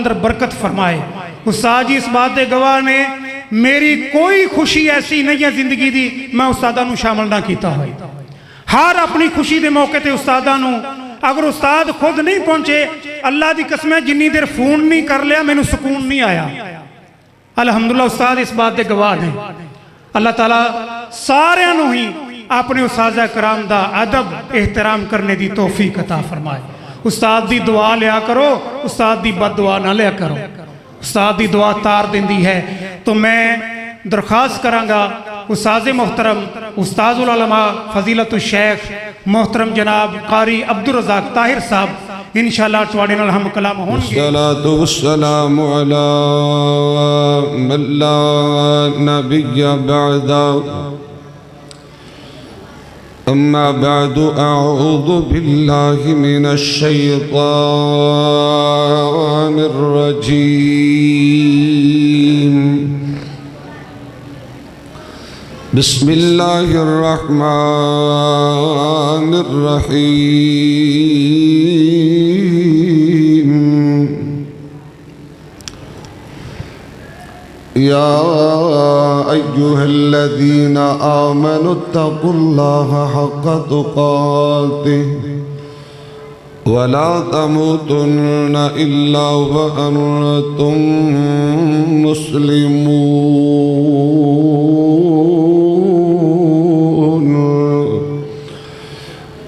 اندر برکت فرمائے۔ استاد جی اس بات دے گواہ نے میری کوئی خوشی ایسی نہیں ہے زندگی دی میں استادہ نو شامل نہ کیتا ہوئی۔ ہر اپنی خوشی دے موقع تے استادہ نو اگر استاد خود نہیں پہنچے اللہ دی قسم ہے جنی دیر فون نہیں کر لیا میں نو سکون نہیں آیا۔ الحمدللہ استاد اس بات دے گواہ نے۔ اللہ تعالیٰ سارے نو ہی اپنے استاذہ کرام دا ادب احترام کرنے دی توفیق عطا فرمائے۔ استاد دی دعا لیا کرو، استاد دی بد دعا نہ لیا کرو، استاد دی دعا تار دیندی ہے۔ تو میں درخواست کرانگا استاذ محترم استاذ العلماء فضیلت الشیخ محترم جناب قاری عبدالرزاق طاہر صاحب انشاءاللہ تواڈے نال ہم کلام ہون گے۔ الصلاة والسلام على من لا نبي بعد أما بعد أعوذ بالله من الشيطان الرجيم بسم الله الرحمن الرحيم يا أيها الذين آمنوا اتقوا الله حق تقاته ولا تموتن إلا وأنتم مسلمون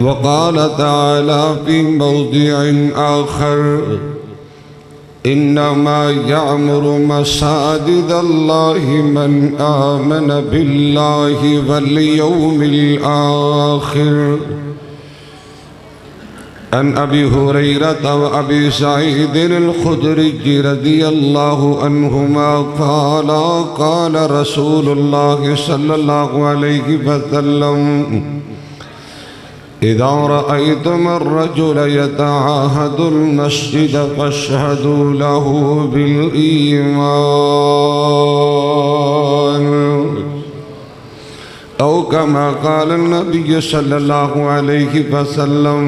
وقال تعالى في موضع آخر إنما يعمر مساجد الله من آمن بالله واليوم الآخر عن أبي هريرة وأبي سعيد الخدري رضي الله عنهما قال قال رسول الله صلى الله عليه وسلم إذا رأيتم الرجل يتعاهد المسجد فاشهدوا له بالإيمان أو كما قال النبي صلى الله عليه وسلم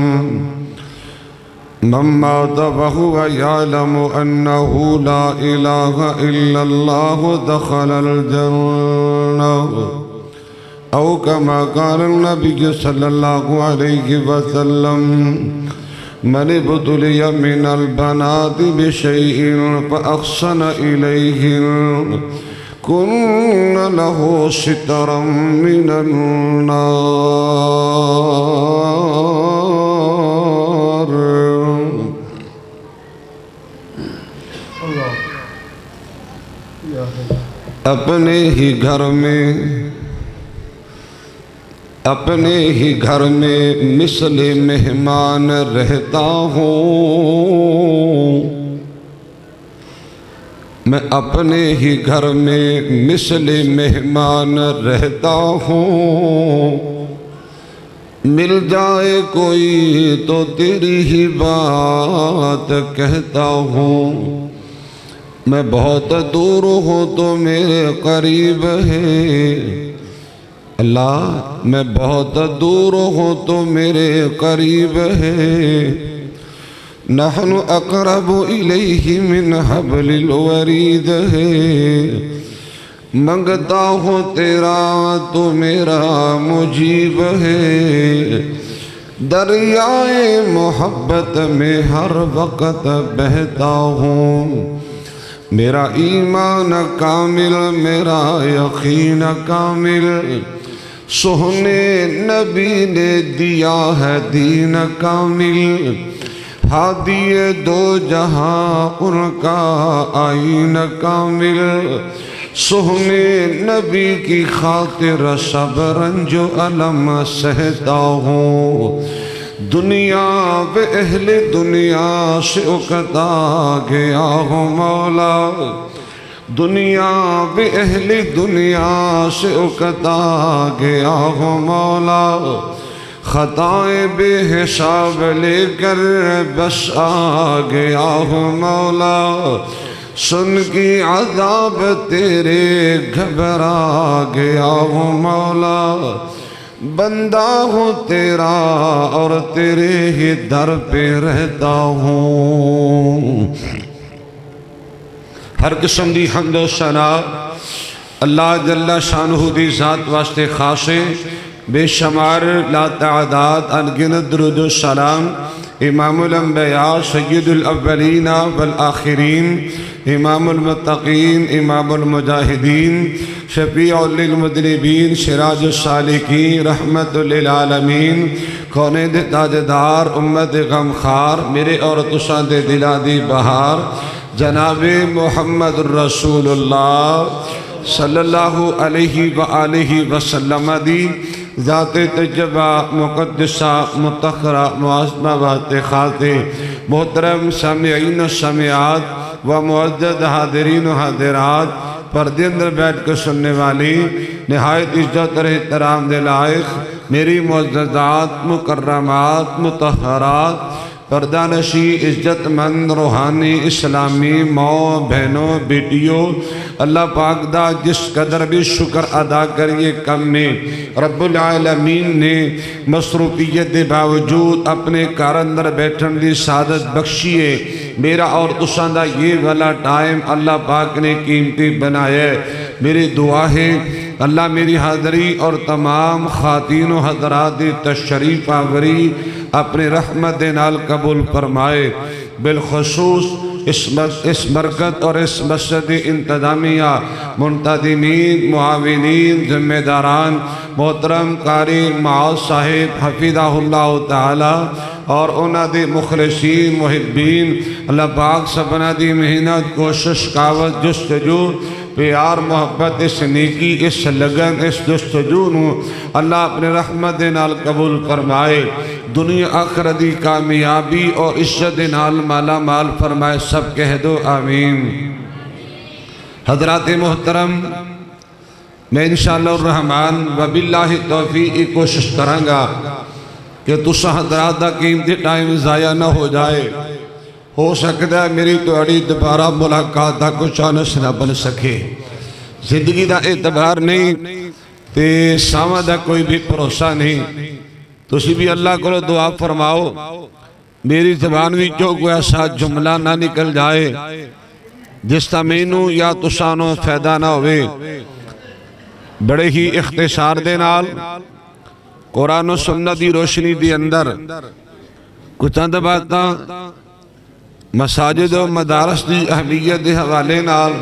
من مات وهو يعلم أنه لا إله إلا الله دخل الجنة أو كما قال النبي صلى الله عليه وسلم من ابتلي من البنات بشيء فأحسن إليهن كن له سترا من النار اپنے ہی گھر میں مثل مہمان رہتا ہوں میں اپنے ہی گھر میں مثل مہمان رہتا ہوں مل جائے کوئی تو تیری ہی بات کہتا ہوں میں بہت دور ہوں تو میرے قریب ہے اللہ میں بہت دور ہوں تو میرے قریب ہے نحن اقرب الیہ من حبل الورید ہے منگتا ہوں تیرا تو میرا مجیب ہے دریائے محبت میں ہر وقت بہتا ہوں میرا ایمان کامل میرا یقین کامل سونے نبی نے دیا ہے دین کامل ہادی دو جہاں ان کا آئین کامل سونے نبی کی خاطر سب رنج و علم سہتا ہوں دنیا و اہل دنیا سے اکتا گیا ہوں مولا دنیا و اہل دنیا سے اکتا گیا ہوں مولا خطائیں بے حساب لے کر بس آ گیا ہوں مولا سن کی عذاب تیرے گھبرا گیا ہوں مولا بندہ ہوں تیرا اور تیرے ہی در پہ رہتا ہوں ہر قسم دی حمد و ثنا اللہ جل شانہ دی ذات واسطے خاص ہے، بے شمار لا تعداد انگنت درود و سلام امام الانبیاء سید الاولین والآخرین امام المتقین امام المجاہدین شفیع للمذنبین سراج السالکین رحمت للعالمین کونین دے تاجدار امت غمخار میرے اور تساں دے دلا دی بہار جناب محمد رسول اللہ صلی اللہ علیہ وآلہ وسلم دی ذات تجبہ مقدسہ متخرہ معظمہ و اتخاذ محترم سامعین و سامعات و معزز حاضرین و حاضرات پردے اندر بیٹھ کر سننے والی نہایت عزت اور احترام دے لائق میری معززات مکرمات مطہرات پردہ نشی عزت مند روحانی اسلامی ماں بہنوں بیٹیوں اللہ پاک دا جس قدر بھی شکر ادا کریے کم میں رب العالمین نے مصروفیت دے باوجود اپنے کار اندر بیٹھن دی سعادت بخشیے میرا اور تساں دا یہ والا ٹائم اللہ پاک نے قیمتی بنایا ہے میری دعا ہے اللہ میری حاضری اور تمام خواتین و حضرات دی تشریف آوری اپنے رحمت نال قبول فرمائے بالخصوص اس مرکز اور اس مسجد انتظامیہ منتظمین معاونین ذمہ داران محترم قاری معاذ صاحب حفظہ اللہ تعالی اور انہاں دے مخلصین محبین اللہ پاک سبنا دی محنت کوشش کاوت جستجو پیار محبت اس نیکی اس لگن اس جستجو نو اللہ اپنے رحمت نال قبول فرمائے دنیا آخرت دی کامیابی اور عزت نال مالا مال فرمائے سب کہہ دو آمین حضرات محترم میں انشاءاللہ الرحمن وباللہ توفیق کوشش کروں گا کہ تساں حضرات دا قیمتی ٹائم ضائع نہ ہو جائے ہو سکتا ہے میری توڑی دوبارہ ملاقات دا کچھ چانس نہ بن سکے زندگی دا اعتبار نہیں تے سامہ دا کوئی بھی بھروسہ نہیں تسی بھی اللہ کو دعا فرماؤ میری زبان بھی جو کوئی ایسا جملہ نہ نکل جائے جس تا مینوں یا تسانوں فائدہ نہ ہوئے بڑے ہی اختصار دے نال قرآن و سنت دی روشنی دی اندر کچھ چند باتاں مساجد و مدارس دی اہمیت دے حوالے نال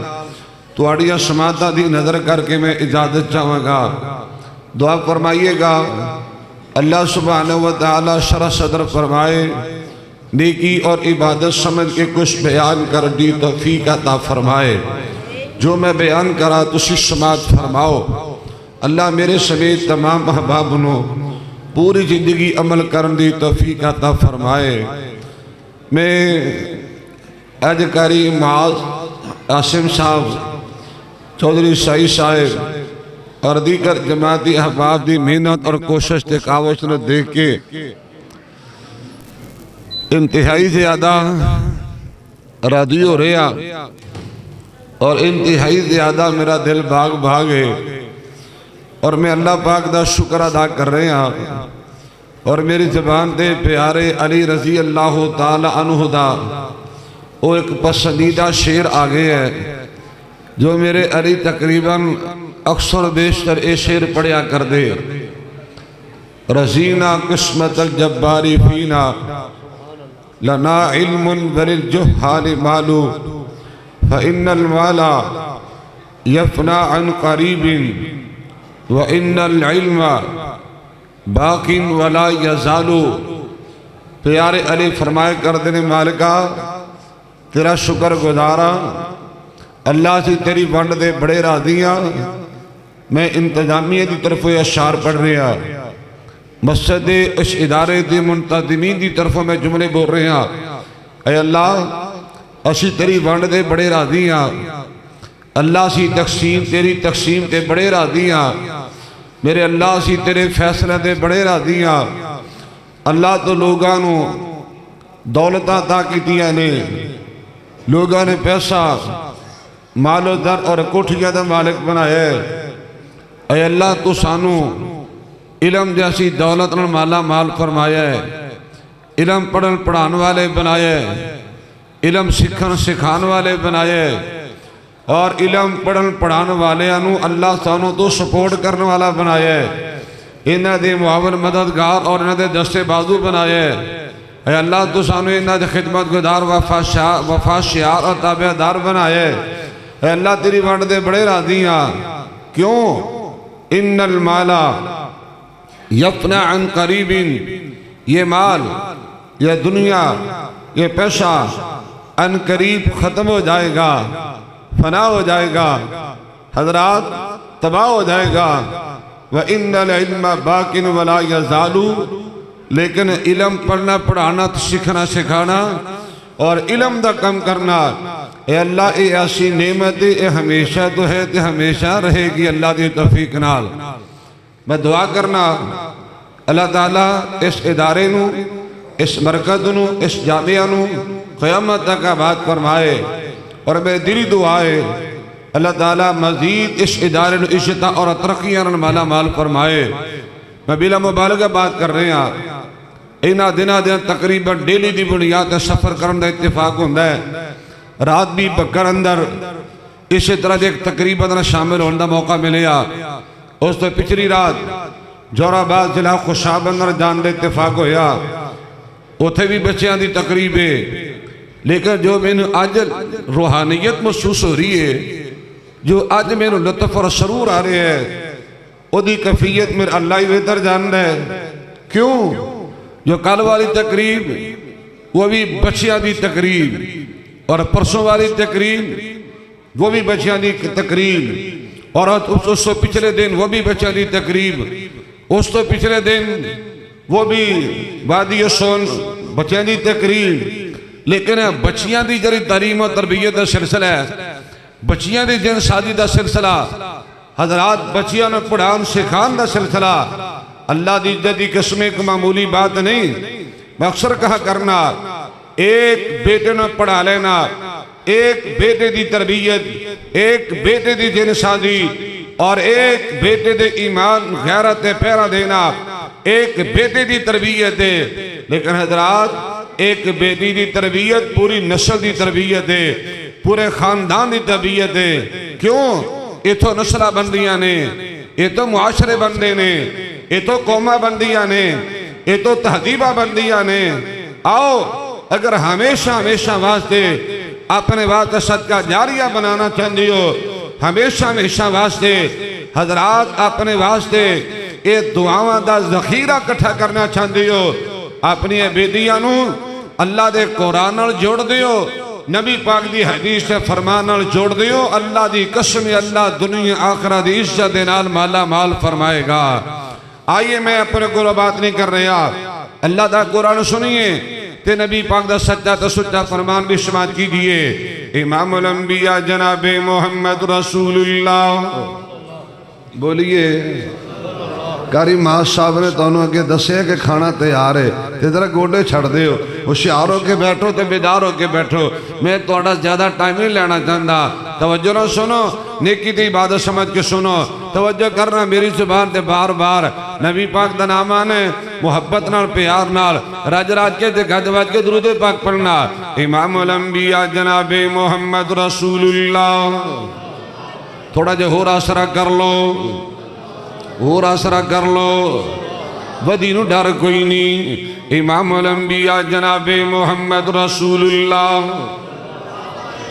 تواڑیاں سماعتاں دی نظر کر کے میں اجازت چاہوں گا دعا فرمائیے گا اللہ سبحانہ وتعالی شرح صدر فرمائے نیکی اور عبادت سمجھ کے کچھ بیان کر دی توفیق عطا فرمائے جو میں بیان کرا تسی سماعت فرماؤ اللہ میرے سمیت تمام احباب نو پوری زندگی عمل کرن دی توفیق عطا فرمائے میں اجکاری معاذ عاصم صاحب چودھری سعید صاحب اور دیگر جماعتی احباب دی محنت اور کوشش تے کاوش نے دیکھ کے انتہائی زیادہ راضی ہو رہا اور انتہائی زیادہ میرا دل بھاگ ہے اور میں اللہ پاک دا شکر ادا کر رہے ہیں اور میری زبان دے پیارے علی رضی اللہ تعالی عنہ دا وہ ایک پسندیدہ شعر آگے ہے جو میرے علی تقریباً اکثر بیشتر اے شعر پڑھیا کر دے رضینا قسمت الجباری فینا لنا علم وللجہال مالو فإن المالا یفنا عن قریب وإن العلم باقین ولا یزالو پیارے علی فرمائے کر دینے مالکہ تیرا شکر گزارا اللہ سے تیری ونڈ دے بڑے راضیاں میں انتظامیہ دی طرف یہ اشعار پڑھ رہا مسجد اس ادارے دی منتظمین دی طرف میں جملے بول رہا اے اللہ اسی تیری ونڈ دے بڑے راضیاں اللہ سی تقسیم تیری تقسیم تے بڑے راضیاں میرے اللہ سی تیرے فیصلے دے بڑے راضیاں اللہ تو لوگانو دولتاں تا کیتیاں نے لوگاں نے پیسہ مال و در اور کوٹھیاں دا مالک بنایا ہے اے اللہ تو سانو علم جیسی دولت اور مالا مال فرمایا ہے علم پڑھن پڑھان والے بنایا ہے علم سکھن سکھان والے بنایا ہے اور علم پڑھن پڑھان والے انو اللہ سانو تو سپورٹ کرنے والا بنایا ہے، انہاں دے معاون مددگار اور انہاں دے دستے بازو بنایا ہے۔ اے اللہ تو سانو انہاں دے خدمت گزار وفا شعار اور تابعدار بنایا ہے۔ اے اللہ تیری وانڈ دے بڑے راضی ہاں، کیوں؟ ان المالا یفنا عن قریب، یہ مال، یہ دنیا، یہ پیسہ عن قریب ختم ہو جائے گا، فنا ہو جائے گا، حضرات تباہ ہو جائے گا۔ وَإِنَّ الْعِلْمَ بَاقٍ وَلَا يَزَالُ، لیکن علم پڑھنا پڑھانا سکھنا سکھانا اور علم دا کم کرنا، اے اللہ اے ایسی نعمت اے ہمیشہ تو ہے تے ہمیشہ رہے گی اللہ دی توفیق نال۔ میں دعا کرنا اللہ تعالیٰ اس ادارے نو، اس مرکز نو، اس جامعہ نو قیامت تک آباد فرمائے، اور میری دلی دعا ہے اللہ تعالیٰ مزید اس ادارے نو عزت اور ترقیاں مالا مال فرمائے۔ میں بلا مبالغہ بات کر رہے ہیں، انہاں دنوں دن تقریباً ڈیلی دی بنیاد سفر کرنے دا اتفاق ہوتا ہے۔ رات بھی بکر اندر اسی طرح ایک تقریباً شامل ہونے دا موقع ملیا، اس تو پچھلی رات جوراباد ضلع خوشاب اندر جان دے اتفاق ہویا، اتھے بھی بچیاں دی تقریب ہے، لیکن جو میں نے آج روحانیت محسوس ہو رہی ہے، جو آج میں نے لطف اور سرور آ رہے ہیں، وہ دی کفیت میرے اللہ ہی بہتر جان رہے ہیں۔ کیوں؟ جو کل والی تقریب وہ بھی بچیاں دی تقریب، اور پرسوں والی تقریب وہ بھی بچیاں دی تقریب، اور اس تو پچھلے دن وہ بھی بچیاں دی تقریب، اس تو پچھلے دن وہ بھی وادی سون بچیاں دی تقریب۔ لیکن بچیاں دی جری تعلیم و تربیت دا سلسلہ ہے، بچیاں دی جن سازی دا سلسلہ، حضرات بچیاں نے پڑھان سکھان دا سلسلہ، اللہ دی جدی قسم ایک معمولی بات نہیں۔ میں اکثر کہا کرنا، ایک بیٹے نے پڑھا لینا، ایک بیٹے دی تربیت، ایک بیٹے دی جن سازی، اور ایک بیٹے دے ایمان غیرت پیرا دینا، ایک بیٹے دی تربیت ہے۔ لیکن حضرات ایک بیٹی دی تربیت پوری نسل دی تربیت ہے، پورے خاندان دی تربیت ہے۔ کیوں؟ یہ تو نسلہ بندیاں نے، یہ تو معاشرے بندے نے، یہ تو قومہ بندیاں نے، یہ تو تہذیبہ بندیاں نے۔ آؤ اگر ہمیشہ واسطے اپنے واسطے صدقہ جاریہ بنانا چاہتے ہو، ہمیشہ واسطے حضرات اپنے واسطے یہ دعاواں دا ذخیرہ کٹھا کرنا چاہتے ہو، اپنی بیٹیاں نو اللہ دے قرآن نال جوڑ دیو، نبی پاک دی حدیث سے فرمان نال جوڑ دیو، اللہ دی قسم اللہ دنیا آخرہ دی عزت دے نال مالا مال فرمائے گا۔ آئیے میں اپنے کو بات نہیں کر رہا، اللہ دا قرآن سنیے تے نبی پاک دا سچا تا سچا فرمان بھی سماعت کیجئے۔ امام الانبیاء جناب محمد رسول اللہ، بولیے۔ کاری ماں صاحب نے تو انہوں کے دسے کہ کھانا تیار ہے، تے ذرا گوڑے چھڑ دے ہو، ہوشیار ہو کے بیٹھو تے بیدار ہو کے بیٹھو۔ میں توڑا زیادہ ٹائم نہیں لینا چاہتا، توجہ نہ سنو، نیکی تے عبادت سمجھ کے سنو، توجہ کرنا میری زبان تے بار بار نبی پاک دا نام آنے، محبت نال پیار نال راج کے تے گھج واج کے درود پاک پڑھنا۔ امام الانبیاء جناب محمد رسول اللہ، تھوڑا جو ہو راسرہ کر لو، اور آسرہ کر لو، ودینو ڈر کوئی نہیں۔ امام الانبیاء جناب محمد رسول اللہ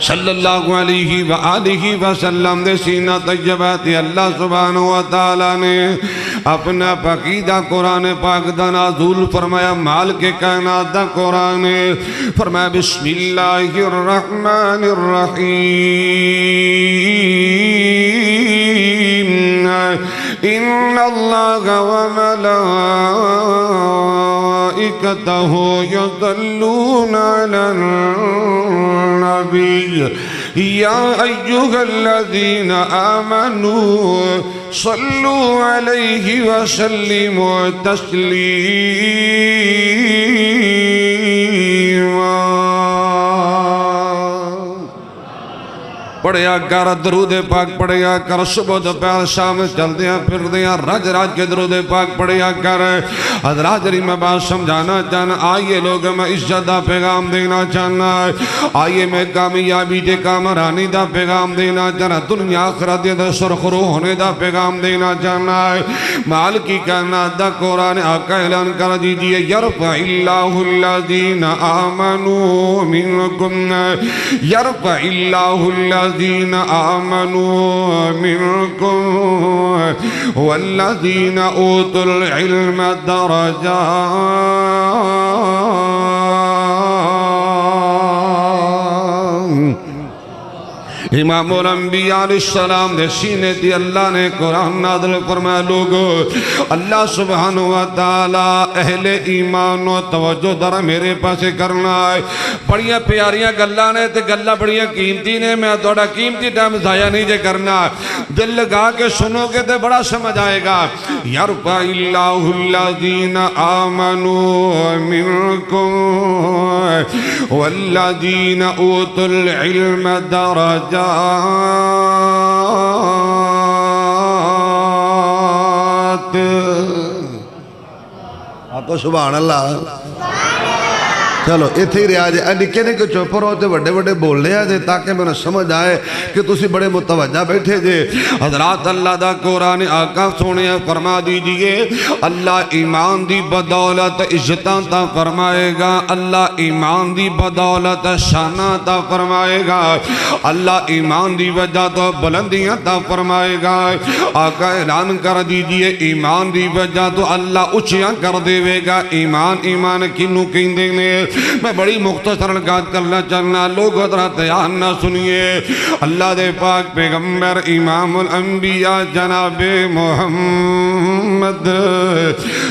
صلی اللہ علیہ وآلہ وسلم دے سینہ طیبات اللہ سبحانہ وتعالی نے اپنا پاکیدہ قرآن پاک دا نازل فرمایا، مال کے کائنات دا قرآن فرمایا بسم اللہ الرحمن الرحیم ان اللہ وملائکتہ یصلون علی النبی یا ایہا الذین آمنوا صلوا علیہ وسلموا تسلیما۔ پڑھیا کر درود پاک پڑھیا کر صبح دوپہر شام چلدیاں پھردیاں رج رج کے درود پاک پڑھیا کر حضرات جری میں بات سمجھانا چاہنا آئیے لوگ میں عزت دا پیغام دینا چاہنا آئیے میں کامیابی دے کامرانی دا پیغام دینا چاہنا دنیا آخرت دے سرخرو ہونے دا پیغام دینا چاہنا مال کی کہنا دا قرآن آقا اعلان کر دیجئے یرفع اللہ الذین آمنوا منکم یرفع اللہ الذین آمنوا منکم والذین اوتوا العلم درجات امام الانبیاء علیہ السلام دے سینے دی اللہ نے قرآن نازل فرمایا لوگو اللہ سبحانہ وتعالی اہل ایمان و توجہ در میرے پاسے کرنا ہے بڑیاں پیاریاں گلہ نے تے گلہ بڑیاں قیمتی نے میں توڑا قیمتی ٹائم ضائع نہیں جے کرنا دل لگا کے سنو گے تے بڑا سمجھ آئے گا یرفع اللہ الذین آمنوا منکم والذین اوتوا العلم درجات آپ کو سبحان اللہ چلو اتھے ہی رہا جائے نکے نے کہ چوپر ہوتے بڑے بڑے بول لیا جائے تاکہ میں نے سمجھ آئے کہ تسی بڑے متوجہ بیٹھے جے حضرات اللہ دا قرآن آقا سونے فرما دیجئے اللہ ایمان دی بدولت عزتاں تا فرمائے گا اللہ ایمان دی بدولت شانہ تا فرمائے گا اللہ ایمان دی وجہ تو بلندیاں تا فرمائے گا آقا اعلان کر دیجئے ایمان دی وجہ تو اللہ اچھیاں کر دے گا ایمان کنو کہیں دینے میں بڑی مختصر گات کرنا چاہنا لوگ ادھرا تیار نہ سنیے اللہ دے پاک پیغمبر امام الانبیاء جناب محمد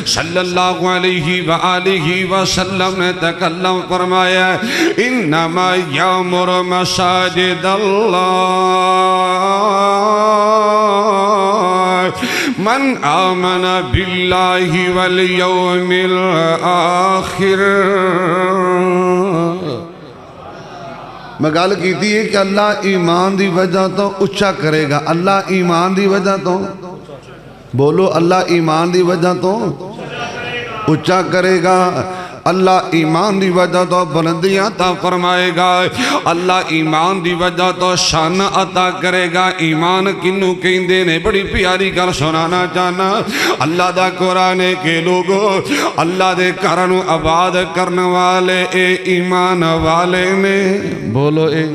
صلی اللہ علیہ وآلہ وسلم نے تکلم فرمایا انما یامر مساجد اللہ من آمن باللہ والیوم الآخر میں گال کیتی ہے کہ اللہ ایمان دی وجہ تو اچھا کرے گا اللہ ایمان دی وجہ تو بولو اللہ ایمان دی وجہ تو اچھا کرے گا اللہ ایمان دی وجہ تو بلندیاں عطا فرمائے گا اللہ ایمان دی وجہ تو شان عطا کرے گا ایمان کنو کہیں دینے بڑی پیاری گل سنانا چاہنا اللہ دا قرآن کے لوگوں اللہ دے کرن آباد کرنے والے اے ایمان والے نے بولو اے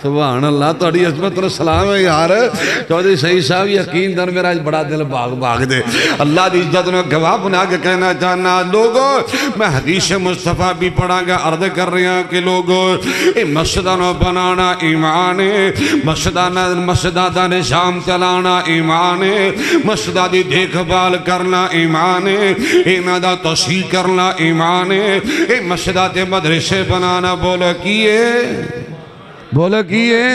سبحان اللہ توڑی عظمت اور سلام ہے یار چودھری صحیح صاحب یقین در میرا بڑا دل باغ دے اللہ دی عزت نے گواہ بنا کے کہنا چاہنا لوگوں میں حدیث مصطفیٰ بھی پڑھا گا عرض کر رہے ہیں کہ لوگوں مسجدانوں بنانا ایمان ہے مسجدہ نظام چلانا ایمان ہے مسجدہ دی دیکھ بھال کرنا ایمان ہے اینا دا توسیع کرنا ایمان ہے مسجدہ تے مدرسے بنانا بولا کیے بولا کیے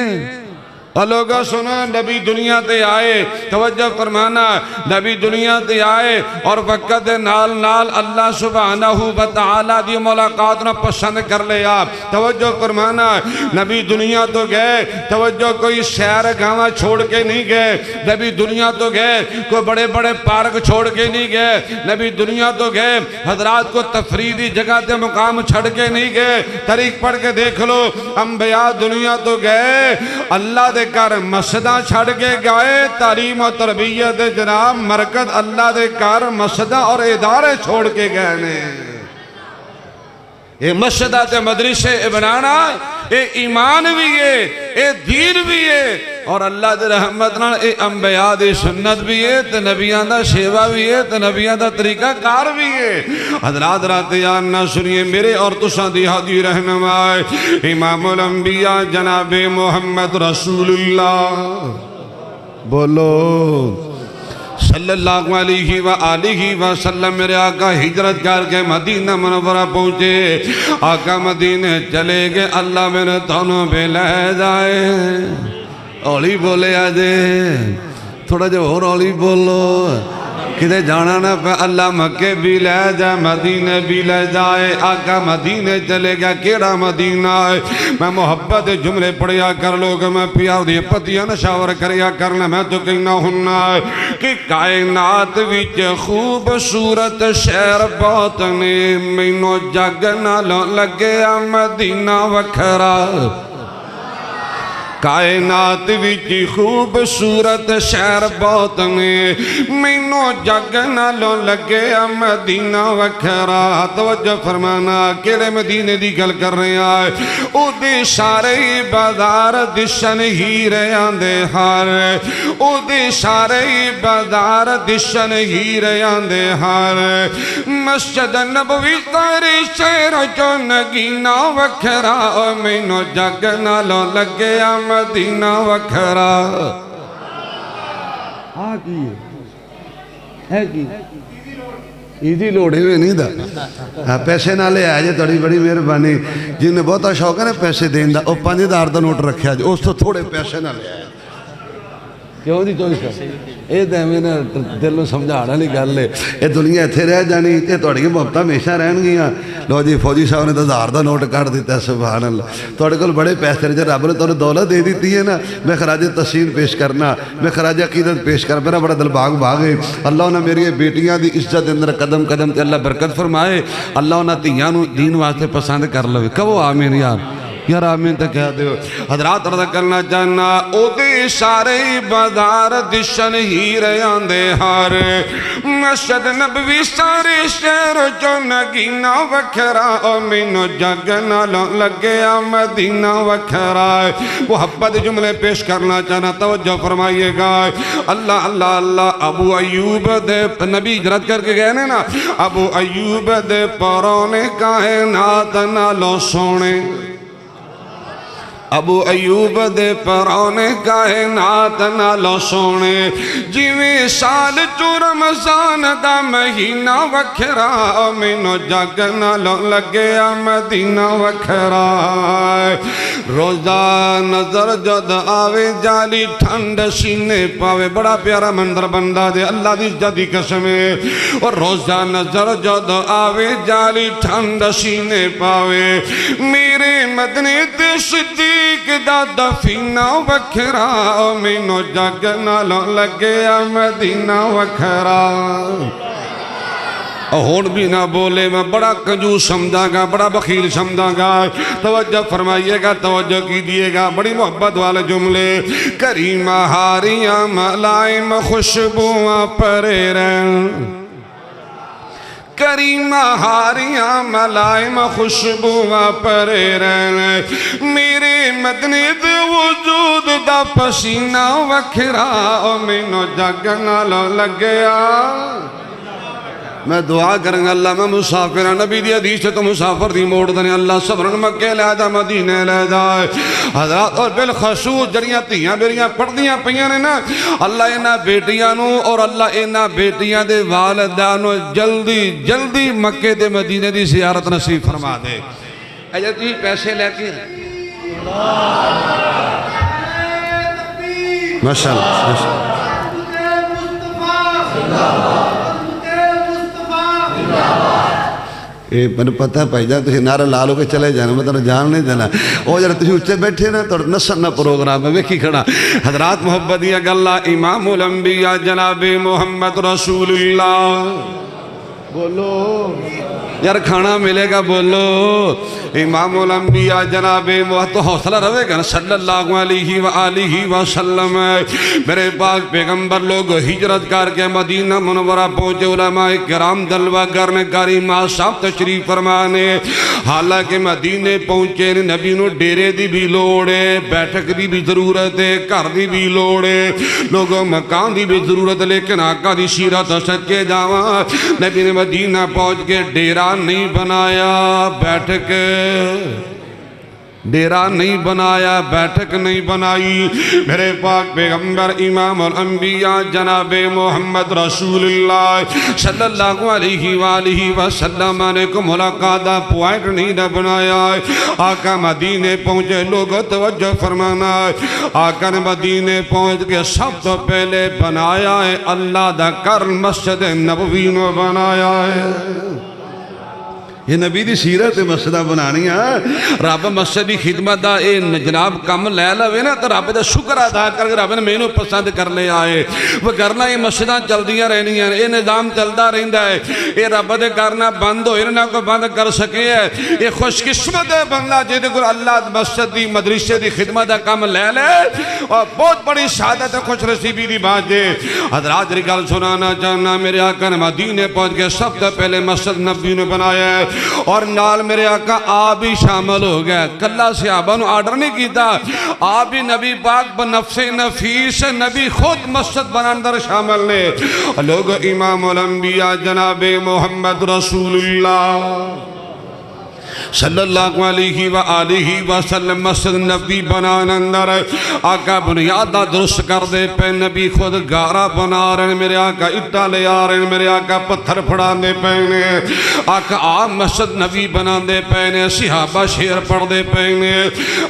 لوگا سنا نبی دنیا تے آئے توجہ فرمانا نبی دنیا تے آئے اور وقت نال نال اللہ سبحانہ وتعالی دی ملاقات نہ پسند کر لیا توجہ فرمانا نبی دنیا تو گئے توجہ کوئی شہر گاواں چھوڑ کے نہیں گئے نبی دنیا تو گئے کوئی بڑے بڑے پارک چھوڑ کے نہیں گئے نبی دنیا تو گئے حضرات کو تفریدی جگہ تے مقام چھڑ کے نہیں گئے طریق پڑھ کے دیکھ لو انبیاء دنیا تو گئے اللہ دے کر مسجدہ چھڑ کے گئے تعلیم و تربیت جناب مرکز اللہ دے کر مسجدہ اور ادارے چھوڑ کے گئے نے اے مسجدہ تے مدرسے بنانا اے ایمان بھی ہے اے دین بھی ہے اور اللہ دے رحمت نال اے انبیاء دی سنت بھی ہے تے نبیان دا شیوہ بھی ہے تے نبیان دا طریقہ کار بھی ہے حضرات رات یاد نہ سنیے میرے اور تساں دی ہادی رہنما امام الانبیاء جناب محمد رسول اللہ بولو صلی اللہ علیہ وآلہ وسلم میرے آقا ہجرت کر کے مدینہ منورہ پہنچے آقا مدینہ چلے گئے اللہ میرے دونوں پہ لے جائے اولی بولے آجے تھوڑا جو اور اولی بولو کدھے جانا نہ پہ اللہ مکے بھی لے جائے مدینے بھی لے جائے آقا مدینے چلے گا کیڑا مدینہ ہے میں محبت جملے پڑھیا کر لوگ میں پیار دی پتیاں نشاور کریا کرنا میں تو کہنا ہننا ہے کہ کائنات وچ خوبصورت شہر بہت نے مینوں جگ نالوں لگیا مدینہ وکھرا کائنات وچ خوبصورت شہر بہت نے مینوں جگ نالوں لگیا مدینہ وکھرا توجہ فرمانا کیڑے مدینے دی گل کر رہے ہیں او دے سارے بازار دشن ہیریاں دے ہار او دے سارے بازار دشن ہیریاں دے ہار مسجد نبوی سارے شہر جو نگینہ وکھرا مینوں جگ نالوں لگیا مدینہ وکھرا آگی ہے کی ایدی لوڑے ہوئے نہیں دا پیسے نہ لے آئے جے تڑی بڑی مہربانی جن نے بہتا شوق ہے نا پیسے دین دا او 5,000 دا نوٹ رکھیا جو اس تو تھوڑے پیسے نہ لے آئے کیوں دی چوئی سا اے دے میں نے دل میں سمجھا رہا نہیں گل لے اے دنیا اتھے رہ جانی تے توڑی کے محبتہ ہمیشہ رہن گیا لو جی فوجی صاحب نے تو 1000 دا نوٹ کاٹ دیتا ہے سبحان اللہ توڑے کل بڑے پیسے رہے رب نے تو دولت دے دیتی ہے نا میں خراج تسلیم پیش کرنا میں خراج عقیدت پیش کرنا میرا بڑا دل باغ ہے اللہ نے میری بیٹیاں دی عزت اندر قدم قدم تے اللہ برکت فرمائے اللہ نے تیاں نو دین واسطے پسند کر لوے کہو آمین یار آمین تک کہہ دیو حضرات عرض کرنا چاہنا او دے سارے بازار دشن ہی ریاں دے ہار مسجد نبوی سارے شہر جو نگینہ وکھرا او مینوں جگ نالوں لگیا مدینہ وکھرا محبت جملے پیش کرنا چاہنا توجہ فرمائیے گا اللہ اللہ اللہ ابو ایوب دے نبی ہجرت کر کے گئے نا ابو ایوب دے پرونے کائنات نالوں سونے ابو ایوب دے پرونے کائنات نالوں سونے جیویں سال چو رمضان دا مہینہ وکھرا مینوں جگ نالوں لگیا مدینہ وکھرا روزہ نظر جد آوے جالی ٹھنڈ سینے پاوے بڑا پیارا مندر بندہ دے اللہ دی جدی قسمے اور روزہ نظر جد آوے جالی ٹھنڈ سینے پاوے میرے مدنی تے صدیق دا دفینہ وکھرا مینوں جگ نالوں لگیا مدینہ وکھرا ہون بھی نہ بولے میں بڑا کنجوس سمجھا گا بڑا بخیل سمجھا گا توجہ فرمائیے گا توجہ کیجئے گا بڑی محبت والے جملے کریمہ ہاریاں ملائم خوشبواں پرے رہن کریمہ ہاریاں ملائم خوشبواں پرے رہن میرے مدنی دے وجود دا پسینہ وکھرا مینوں جگ نالوں لگیا میں دعا کرنگا اللہ میں مسافر نبی دی حدیث سے تو مسافر دی موڑ دنے اللہ صبرن مکے لے جا مدینے لے جائے حضرات اور بالخصوص جڑیاں تیاں بیریاں پڑھدیاں پیاں نے نا اللہ اینا بیٹیاں نو اور اللہ اینا بیٹیاں دے والدانو جلدی جلدی مکے دے مدینے دی زیارت نصیب فرما دے اجھا تھی پیسے لے کے ماشاءاللہ میں پتہ ہے پائی جان تُسی نعرہ لالو کے چلے جانا میں تنہیں جان نہیں دینا او جب تُسی اچھے بیٹھے نا تو نسن پروگرام میں ویکھی کھڑا حضرات محبتیہ گلہ امام الانبیاء جناب محمد رسول اللہ بولو یار کھانا ملے گا بولو امام الانبیاء جناب تو حوصلہ رہے گا صلی اللہ علیہ وآلہ وسلم میرے پاک پیغمبر لوگ ہجرت کر کے مدینہ منورہ پہنچے علماء کرام دلوہ کرنے کریمہ صاحب تشریف فرمانے حالانکہ مدینے پہنچے نبی نو ڈیرے دی بھی لوڑے بیٹھک دی بھی ضرورت ہے گھر دی بھی لوڑے لوگوں مکان دی بھی ضرورت لیکن آقا دی سیرت سچ کے جاواں نبی نے مدینہ پہنچ کے ڈیرہ نہیں بنایا بیٹھ کے ڈیرا نہیں بنایا، بیٹھک نہیں بنائی. میرے پاک پیغمبر امام الانبیاء جناب محمد رسول اللہ صلی اللہ علیہ وآلہ وسلم نے کو ملاقات پوائنٹ نہیں نہ بنایا. آقا مدینے پہنچے، لوگ توجہ فرمانا. آقا نے مدینے پہنچ کے سب تو پہلے بنایا ہے اللہ دا کر مسجد نبوی نو بنایا ہے. یہ نبی دی سیرت مسجدہ بنانی ہے. رب مسجد دی خدمت دا اے جناب کم لے لوے نا تو رب دا شکر ادا کر کے رب نے مینوں پسند کر لے آئے. وہ کرنا یہ مسجداں چلدیاں رہنی ہیں، یہ نظام چلدا رہندا ہے. یہ رب دے کرنا بند ہوئے نہ کوئی بند کر سکے ہے. یہ خوش قسمت ہے بندہ جہدے کول اللہ مسجد دی مدرسے دی خدمت دا کم لے لے، اور بہت بڑی سعادت ہے، خوش نصیبی دی بات ہے. حضرات ری گل سنانا چاہنا، میرے آقا نے مدینے پہنچ کے سب سے پہلے مسجد نبی نے بنایا ہے، اور نال میرے آقا آپ بھی شامل ہو گیا. کلہ صحابہ نے آرڈر نہیں کیتا، آپ بھی نبی پاک بنفس نفیس نبی خود مسجد بناندر شامل نے. لوگ امام الانبیاء جناب محمد رسول اللہ صلی اللہ علیہ وآلہ وسلم مسجد نبی بنان اندر آقا بنیادہ درست کر دے پہ. نبی خود گارہ بنا رہے ہیں، میرے آقا اٹا لے آ رہے ہیں، میرے آقا پتھر پھڑا دے پہنے. آقا آپ مسجد نبی بنا دے پہنے، صحابہ شیر پڑھ دے پہنے.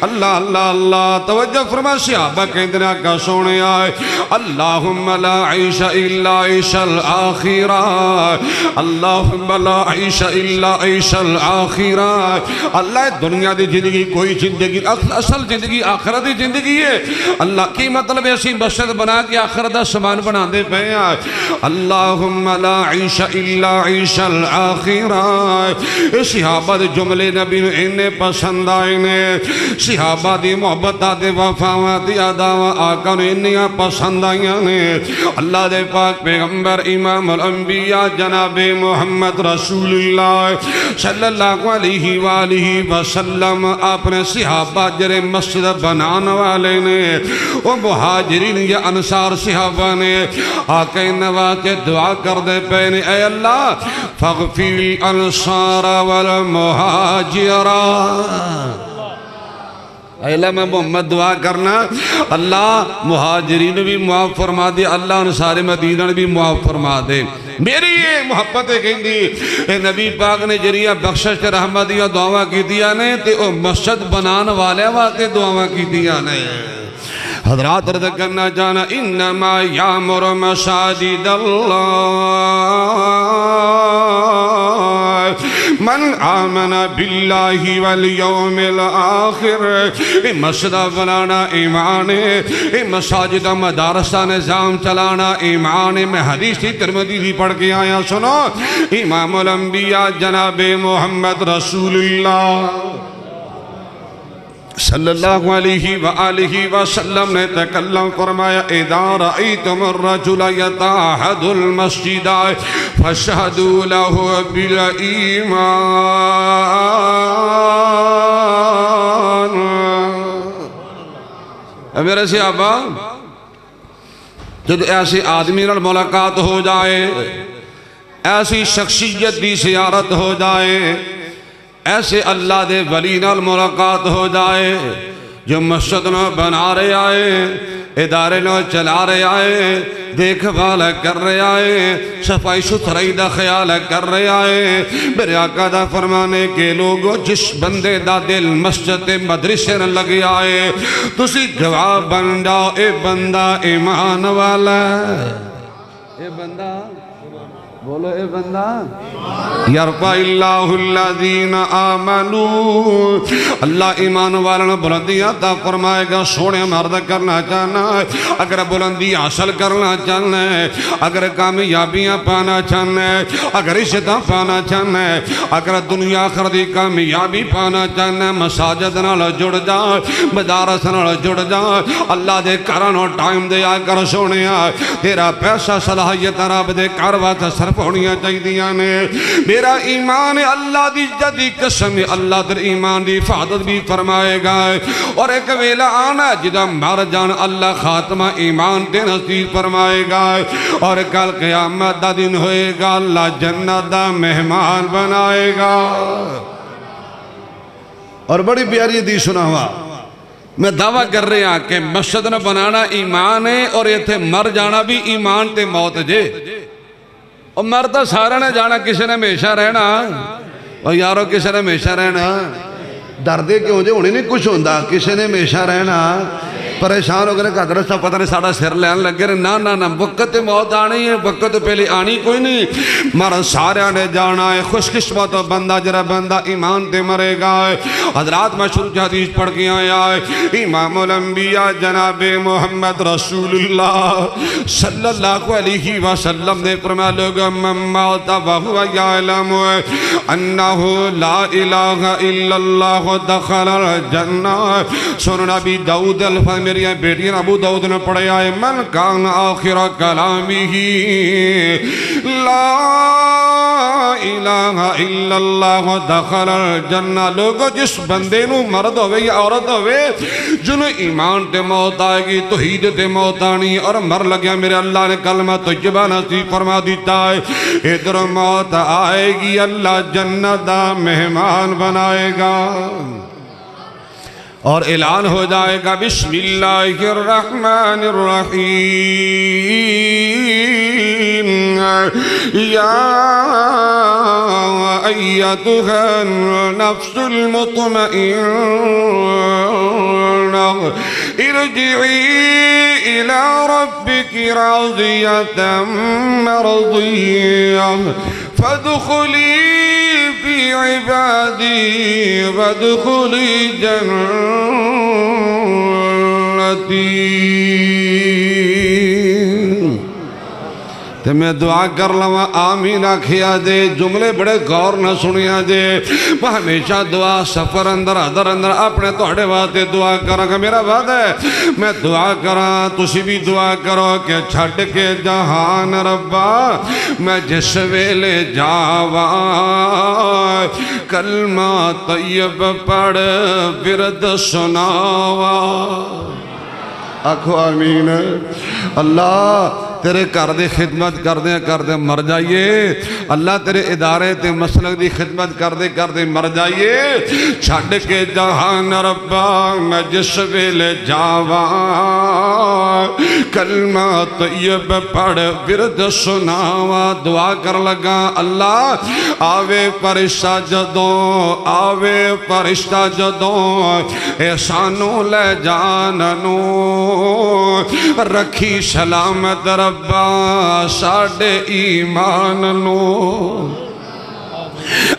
اللہ اللہ اللہ توجہ فرما. صحابہ کہتے ہیں آقا سونے آئے، اللہم لا عیش الا عیش الآخرہ، اللہم لا عیش الا عیش الآخرہ. اللہ دنیا دی زندگی کوئی زندگی، اصل زندگی آخرت دی زندگی ہے. اللہ کی مطلب ایسی مسجد بنا کے آخرت دا سامان بنا دے پہ. اللہم لا عیش الا عیش الآخرہ. صحابہ دے جملے نبی نے انہیں پسند آئے نے. صحابہ دی محبتات وفاوات اداوا آقا نے انہیں پسند آئیاں نے. اللہ دے پاک پیغمبر امام الانبیاء جناب محمد رسول اللہ صلی اللہ علیہ وآلہ وسلم اپنے صحابہ جرے مسجد بنانے والے نے، وہ مہاجرین یا انصار صحابہ نے آقا نواز دعا کر دے پہنے، اے اللہ فاغفر الانصار والمہاجرہ. اے اللہ میں محمد دعا کرنا اللہ مہاجرین بھی معاف فرما دے، اللہ انصار مدینہ بھی معاف فرما دے. میری یہ محبت ہے کہندی اے نبی پاک نے جریہ بخشش رحمت دیا دعا کی دیا نے تے او مسجد بنان والے واقع دعا کی دیا نے. حضرات رضا کرنا جانا انما یامر مساجد اللہ من آمن باللہ والیوم الآخر. مسجد بنانا ایمان ہے، مساجد مدارسہ نظام چلانا ایمان ہے. میں حدیثی ترمذی پڑھ کے آیا سنو. امام الانبیاء جناب محمد رسول اللہ صلی اللہ علیہ وآلہ وسلم نے تکلم فرمایا اذا رأیتم الرجل یتعہد المسجد فاشہدوا له بالایمان. میرے صحابہ جب ایسے آدمی نال ملاقات ہو جائے، ایسی شخصیت دی زیارت ہو جائے، ایسے اللہ دے ولی نال ملاقات ہو جائے جو مسجد نو بنا رہے آئے، ادارے نو چلا رہے آئے، دیکھ بھال کر رہے آئے، صفائی ستھرائی دا خیال کر رہے آئے. میرے آقا دا فرمانے کے لوگوں جس بندے دا دل مسجد مدرسے نہ لگے آئے تسی گواہ بن جاؤ اے بندہ ایمان والا ہے. اے بندہ بولو اے بندہ یرفع اللہ الذین آمنوا. اللہ ایمان والوں بلندی عطا فرمائے گا. سونے مرد کرنا چاہنا ہے، اگر بلندی حاصل کرنا چاہنا ہے، اگر کامیابیاں پانا چاہنا ہے، اگر عزتاں پانا چاہنا ہے، اگر دنیا آخرت دی کامیابی پانا چاہنا ہے، مساجد نال جڑ جا، مدارس نال جڑ جا. اللہ دے کرانو ٹائم دے آ کر سونے تیرا پیسہ صلاحیت رب دے کاروات صرف ہونیاں چاہیے نے. میرا ایمان اللہ دی جدی قسم اللہ در ایمان دی حفاظت بھی فرمائے گا. اور ایک ویلا آنا جدا مر جان اللہ خاتمہ ایمان دے نصیب فرمائے گا. اور کل قیامت دا دن ہوئے گا اللہ جنت دا مہمان بنائے گا. اور بڑی پیاری حدیث سنا ہوا، میں دعویٰ کر رہے ہیں کہ مسجد نہ بنانا ایمان ہے اور یہ تھے مر جانا بھی ایمان تے موت جے. اور مر تو سارا نے جانا، کسی نے ہمیشہ رہنا. اور یارو کسی نے ہمیشہ رہنا، ڈردے کیوں جے؟ انہیں نہیں کچھ ہوندہ، کسی نے ہمیشہ رہنا. پریشان ہو گئے کہ حضرت صاحب پتہ نہیں ساڑھا سر لین لگے رہے. نا وقت موت آنی ہے، وقت پہلے آنی کوئی نہیں. مر سارے نے جانا ہے. خوش قسمت بندہ جرا بندہ ایمان تے مرے گا. حضرات مشہور حدیث پڑھ کے آیا ہے، امام الانبیاء جناب محمد رسول اللہ صلی اللہ علیہ وسلم نے فرمایا لوگوں من موت وہو یعلم انہ لا الہ الا اللہ دخل الجنہ. سنن ابی داؤد الفضل، میری بیٹی ابو داؤد نے پڑھے آئے من کان آخر کلامی لا الہ الا اللہ دخل الجنہ. لوگوں جس بندے نو مرد ہوئے یا عورت ہوئے جنہوں ایمان تے موت آئے گی، توحید تے موت آنی اور مر لگیا، میرے اللہ نے کلمہ طیبہ نصیب فرما دیتا ہے. ادھر موت آئے گی، اللہ جنت دا مہمان بنائے گا اور اعلان ہو جائے گا بسم اللہ الرحمن الرحیم یا ایتھا النفس المطمئنہ ارجعی الى ربک راضیۃ مرضیہ فادخلی فی عبادی وادخلی جنتی. تے میں دعا کر لواں آمین آکھیا دے. جملے بڑے غور نہ سنیا دے. وہ ہمیشہ دعا سفر اندر اپنے توڑے واسطے دعا کراں گا. میرا وعدہ ہے میں دعا کراں، تسی بھی دعا کرو کہ چھڈ کے جہان ربا میں جس ویلے جاواں کلمہ طیب پڑھ ورد سناواں. آکھو آمین. اللہ تیرے گھر دی خدمت کردے مر جائیے. اللہ تیرے ادارے تے مسلک دی خدمت کردے مر جائیے. چھڈ کے جہان ربا میں جس ویلے جاواں کلمہ طیب پڑھ ورد سناواں. دعا کر لگا اللہ آوے فرشتہ جدوں احسانوں لے جاننوں رکھی سلامت ربا ساڈے ایمان نو.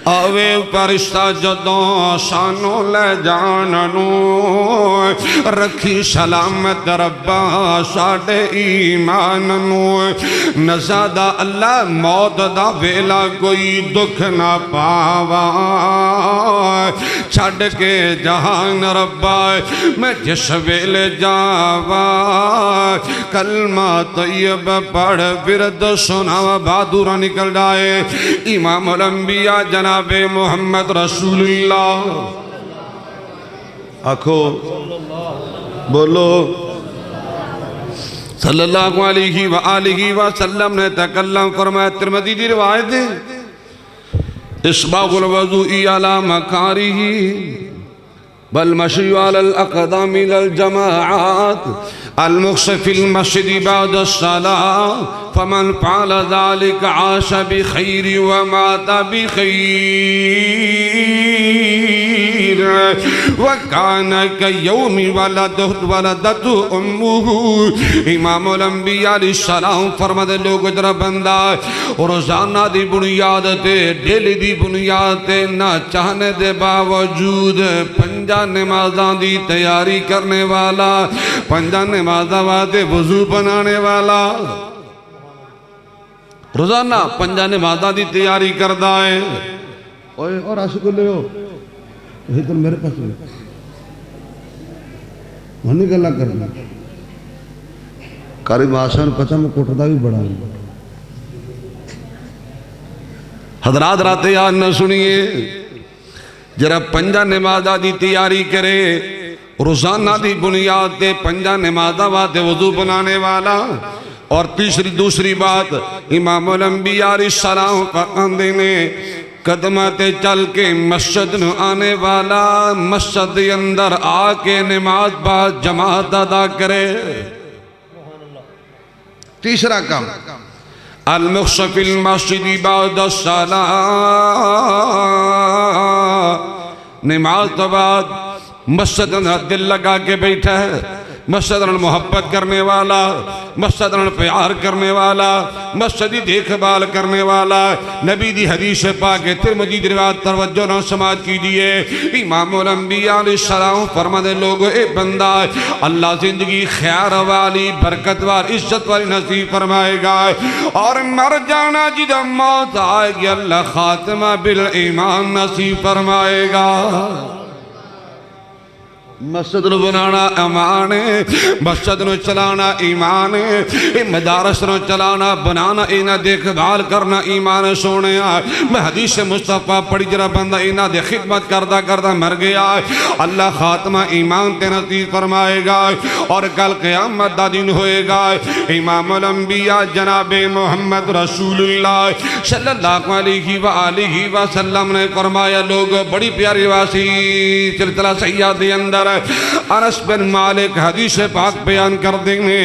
آوے فرشتہ جدوں سانوں لے جاننوں رکھی سلامت ربا ساڈے ایمان نو. نزادہ اللہ موت دا ویلا کوئی دکھ نہ پاوا. چھڈ کے جہان ربا میں جس ویلے جاوا کلمہ طیب پڑھ ورد سناوا. بہادورہ نکل جائے امام الانبیاء جناب محمد رسول اللہ. آنکھو بولو صلی اللہ علیہ وآلہ وسلم نے تکلم فرمایا. ترمذی دی روایت ہے اسباغ الوضوء علی مکارہ بل مشی علی الاقدام الى الجماعات المخص فی المسجد بعد الصلاة فمن فعل ذلك عاش بخیر ومات بخیر وکان کیوم ولدت امہ. امام الانبیاء علیہ السلام فرماتے لوگ جرا بندہ روزانہ دی بنیاد تے ڈیلی دی بنیاد تے نہ چاہنے دے باوجود پنجا نمازاں دی تیاری کرنے والا، پنجا نمازاں واسطے وضو بنانے والا، روزانہ پنجا نمازاں دی تیاری کردہ ہے. اور عاشق لے ہو یہ تو میرے پاس نہیں گلا کرنا کاری ماسان پتہ میں کوٹھدا بھی بڑا ہوں. حضرات رات یاد نہ سنیے جرا پنجا نمازہ دی تیاری کرے روزانہ دی بنیاد تے پنجا نمازہ واسطے وضو بنانے والا. اور دوسری بات امام الانبیاء علیہ السلام فرماندے نے قدماتے چل کے مسجد نو آنے والا مسجد دے اندر آ کے نماز با جماعت ادا کرے۔ تیسرا کام المخش فی المسجد بعد الصلاة، نماز تو بعد مسجد اندر دل لگا کے بیٹھا ہے، مسجد اندر محبت کرنے والا، مسجد اندر پیار کرنے والا، مسجدی دیکھ بھال کرنے والا۔ نبی دی حدیث پاک ترمذی دی روایت توجہ نہ سماعت کیجئے، امام الانبیاء علیہ السلام فرماتے لوگو اے بندہ اللہ زندگی خیر والی برکت والی عزت والی نصیب فرمائے گا، اور مر جانا جدہ موت آئے گی اللہ خاتمہ بالایمان نصیب فرمائے گا۔ مسجد نو بنانا امان ہے، مسجد نو چلانا ایمان ہے، مدارس نو چلانا بنانا اینا دیکھ بھال کرنا ایمان سونے آئے۔ میں حدیث مصطفیٰ پڑھی جرا بندہ اینا دے خدمت کردہ کردہ مر گیا ہے، اللہ خاتمہ ایمان تے نصیب فرمائے گا، اور کل قیامت دا دن ہوئے گا۔ امام الانبیاء جناب محمد رسول اللہ صلی اللہ علیہ وآلہ وسلم نے فرمایا لوگ بڑی پیاری واسی سلسلہ سیاح دے اندر انس بن مالک حدیث پاک بیان کر دیں گے،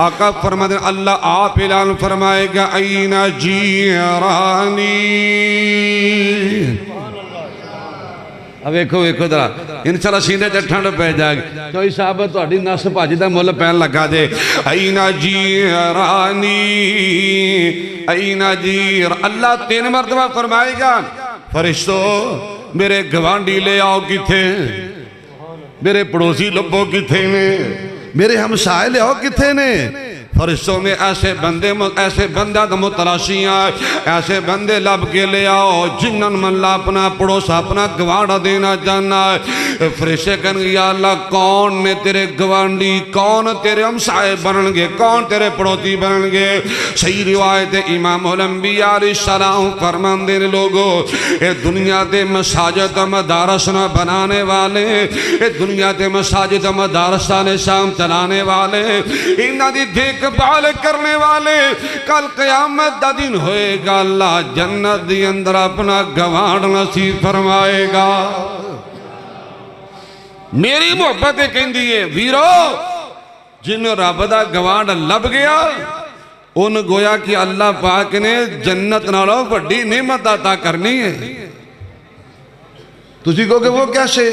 آقا فرماتے ہیں اللہ آپ اعلان فرمائے گا این جیرانی۔ اب ایکھو درہ انشاءاللہ سینے تے ٹھنڈ پہ جائے گی، کوئی صحابہ تو اڈی ناس پاجی دا مولا پہن لگا دے این جیرانی این جیر۔ اللہ 3 مرتبہ فرمائے گا فرشتو میرے گوانڈی لے آؤ کتھے، میرے پڑوسی لبوں کتھے نے، میرے ہمسائے لے آؤ کتھے نے۔ فرشتوں میں ایسے بندہ دا متلاشیاں، ایسے بندے لب کے لے آؤ جنن من اللہ اپنا پڑوسا اپنا گوانڈا دینا جانا ہے۔ فرشتے کہنے یا اللہ کون نے تیرے گوانڈی، کون تیرے ہمسائے بننگے، کون تیرے پڑوسی بننگے۔ صحیح روایت امام الانبیاء علیہ السلام فرمان دینے لوگوں اے دنیا دے مساجد مدارس نہ بنانے والے، اے دنیا دے مساجد مدارس نظام چلانے والے، انہاں دی دیکھ بھال کرنے والے، کل قیامت دا دن ہوئے گا اللہ جنت دی اندر اپنا گوانڈ نصیب فرمائے گا۔ میری محبت کہیں دیئے ویرو جن رب دا گوانڈ لب گیا ان گویا کہ اللہ پاک نے جنت نالو بڑی نعمت عطا کرنی ہے۔ تجھی کو کہ وہ کیسے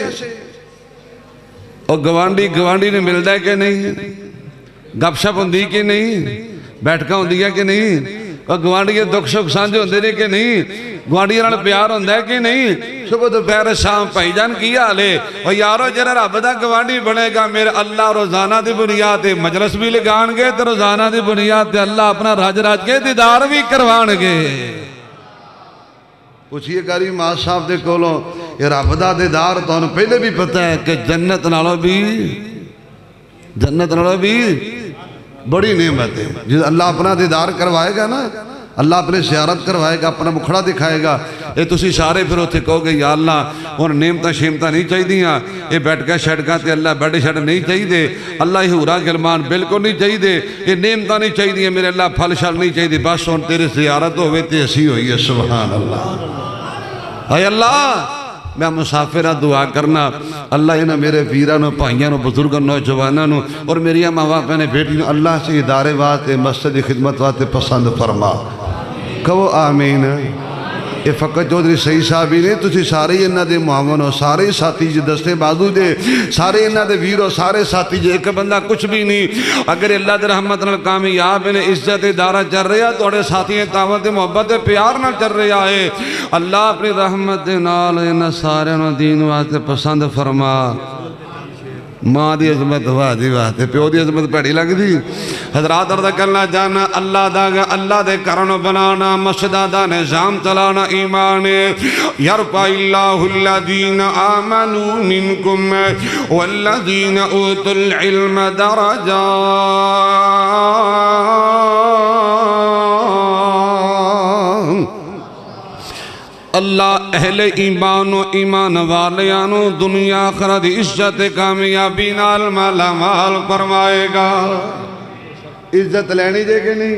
اور گوانڈی نے ملتا ہے کہ نہیں، گپ شپ ہوندی کہ نہیں، بیٹھکا ہوندی ہے کہ نہیں، اور گوانڈی کے دکھ شک سانجھے ہوندے نے کہ نہیں، گوانڈی نال پیار ہوندا ہے کہ نہیں۔ صبح دوپہر شام بھائی جان کی حال ہے، اور یارو جڑا رب دا گوانڈی بنے گا میرے اللہ روزانہ دی بنیاد تے مجلس بھی لگان گے تے روزانہ دی بنیاد تے اللہ اپنا راج کے دیدار بھی کروان گے۔ پوچھئے کاری ماں صاحب دے کولوں یہ رب دا دیدار تو انہوں پہلے بھی پتہ ہے کہ جنت نالو بھی بڑی نعمت ہے۔ جس اللہ اپنا دیدار کروائے گا نا، اللہ اپنے زیارت کروائے گا، اپنا مکھڑا دکھائے گا، اے تسی سارے پھر ہوتے کہو گے یا اللہ اور نعمتہ شیمتہ نہیں چاہی دیاں، اے بیٹھکا شیٹکا تے اللہ بیٹھے شیٹ نہیں چاہی دے، اللہ ہی ہورا گلمان بالکل نہیں چاہی دے، اے نعمتہ نہیں چاہی دیاں، میرے اللہ پھل شل نہیں چاہی دے، بس ہون تیرے زیارت ہوئے تے اسی ہوئی ہے۔ سبحان اللہ۔ اے اللہ میں مسافرہ دعا کرنا اللہ انہاں میرے ویرانوں پائیانوں بزرگوں نوجوانوں اور میری ماں باپ نے بیٹیوں اللہ سے ادارے واسطے مسجد خدمت واسطے پسند فرما، کہو آمین۔ یہ فقط چودھری صحیح صاحب ہی نہیں، تسی سارے انہاں دے معاون ہو، سارے ساتھی جی دستے بازو دے، سارے انہاں دے ویر ہو، سارے ساتھی جی، ایک بندہ کچھ بھی نہیں۔ اگر اللہ دے رحمت نال کامیاب نے عزت دارہ چل رہا توڑے ساتھی طاوت محبت پیار نہ چل رہا ہے، اللہ اپنی رحمت نال انہاں سارے دین واسطے پسند فرما۔ ماں دی عظمت ہوا دی واسطے پیو دی عظمت پیڑی لگ دی۔ حضرات عرض کرنا جانا اللہ دے کرن بنانا مسجدہ دا نظام چلانا ایمان یرفع اللہ الذین آمنوا منکم والذین اوتوا العلم درجات۔ اللہ اہل ایمان و ایمان والیانو دنیا آخرت عزت کامیابی نال مالا مال فرمائے گا۔ عزت لینی دے کہ نہیں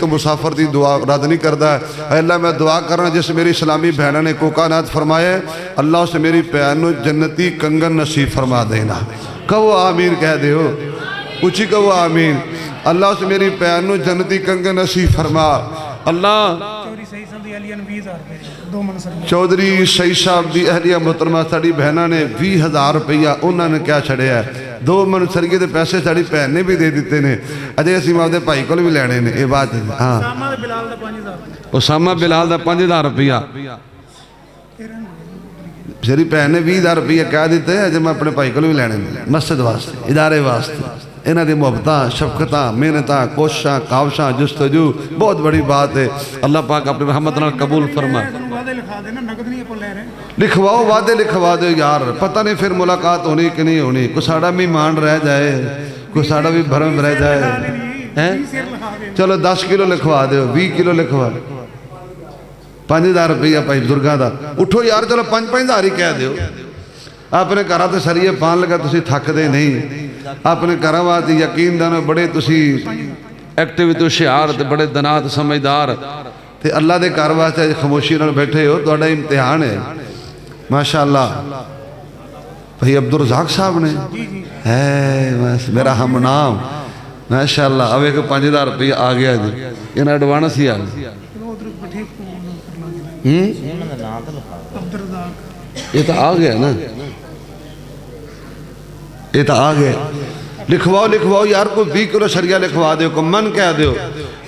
تو مسافر دی دعا رد نہیں کرتا ہے. اے اللہ میں دعا کرنا جس میری اسلامی بہنوں نے کوکانات فرمایا اللہ سے میری بہن نو جنتی کنگن نصیب فرما دینا. کہو آمین کہہ دے ہو اچھی کہو آمین. اللہ سے میری بہن نو جنتی کنگن نصیب فرما. اللہ چودھری صحیح صاحب دی اہلیہ محترمہ ساڑی بہنہ نے 20,000 روپیہ انہوں نے کیا چھڑیا ہے. 2 منسریے دے پیسے ساڑی بہن نے بھی دے دیتے نے. اجے اسی ماں دے بھائی کو بھی لینے نے. یہ بات ہاں اسامہ بلال دا 5,000 روپیہ سری بہن نے 20,000 روپیہ کہہ دیتے ہیں. اجے میں اپنے بھائی کو بھی لینے نے مسجد واسطے ادارے واسطے. انہاں دی محبتاں شفقتاں محنتاں کوششاں کاوشاں جستجو بہت بڑی بات ہے. اللہ پاک اپنے رحمت نال قبول فرمائے. لکھواؤ وعدے لکھوا دو یار پتہ نہیں پھر ملاقات ہونی کہ نہیں ہونی. کوئی ساڑا بھی مان رہ جائے کوئی ساڑا بھی بھرم رہ جائے. چلو 10 کلو لکھوا دو 20 کلو لکھوا 5,000 روپیہ پائی بزرگاں دا. اٹھو یار چلو 5,000 ہی کہہ دیو. اپنے گھراں تے سریے پان لگا تسی تھک دے نہیں. اپنے گھراں واسطے یقین دانو بڑے تسی ایکٹیویٹی ہوشیار تے بڑے دنات سمجھدار تے اللہ دے گھر واسطے خاموشی نال بیٹھے ہو. تہاڈا امتحان ہے ماشاءاللہ. بھائی عبدالرزاق صاحب نے ہے میرا ہم نام ماشاءاللہ. اب ایک 5,000 روپیہ آ گیا جی. انہاں ایڈوانس ہی آ گیا. یہ تو آ گیا نا یہ تو آ گیا. لکھواؤ یار کو 20 کلو شریعہ لکھوا دیو کو من کہہ دیو.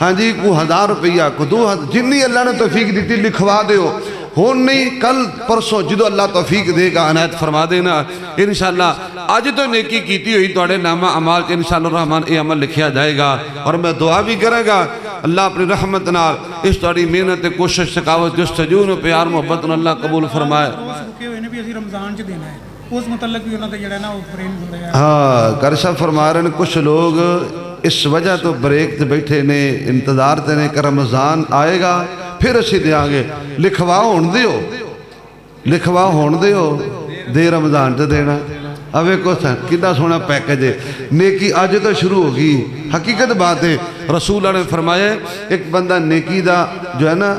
ہاں جی کو 1,000 روپیہ کو 2,000 جنی اللہ نے توفیق دیتی لکھوا دیو. ہون نہیں کل پرسوں جدو اللہ توفیق دے گا عنایت فرما دینا انشاءاللہ. آج تو نیکی کیتی ہوئی توڑے نامہ عمال کے انشاءاللہ الرحمن اے عمل لکھیا جائے گا. اور میں دعا بھی کرے گا اللہ اپنی رحمت نال اس توڑی محنت کوشش سکاوت جستجون و پیار محبت اللہ قبول فرمائے. ہاں کرشا فرما رہے ہیں کچھ لوگ اس وجہ تو بریک تے بیٹھے نے انتظار تے نے کہ رمضان آئے گا پھر اسی دیاں گے. لکھوا ہون دیو دے رمضان تے دینا. اب ایک کتنا سونا پیکج ہے. نیکی آج تو شروع ہوگی. حقیقت بات ہے رسول اللہ نے فرمایا ایک بندہ نیکی دا جو ہے نا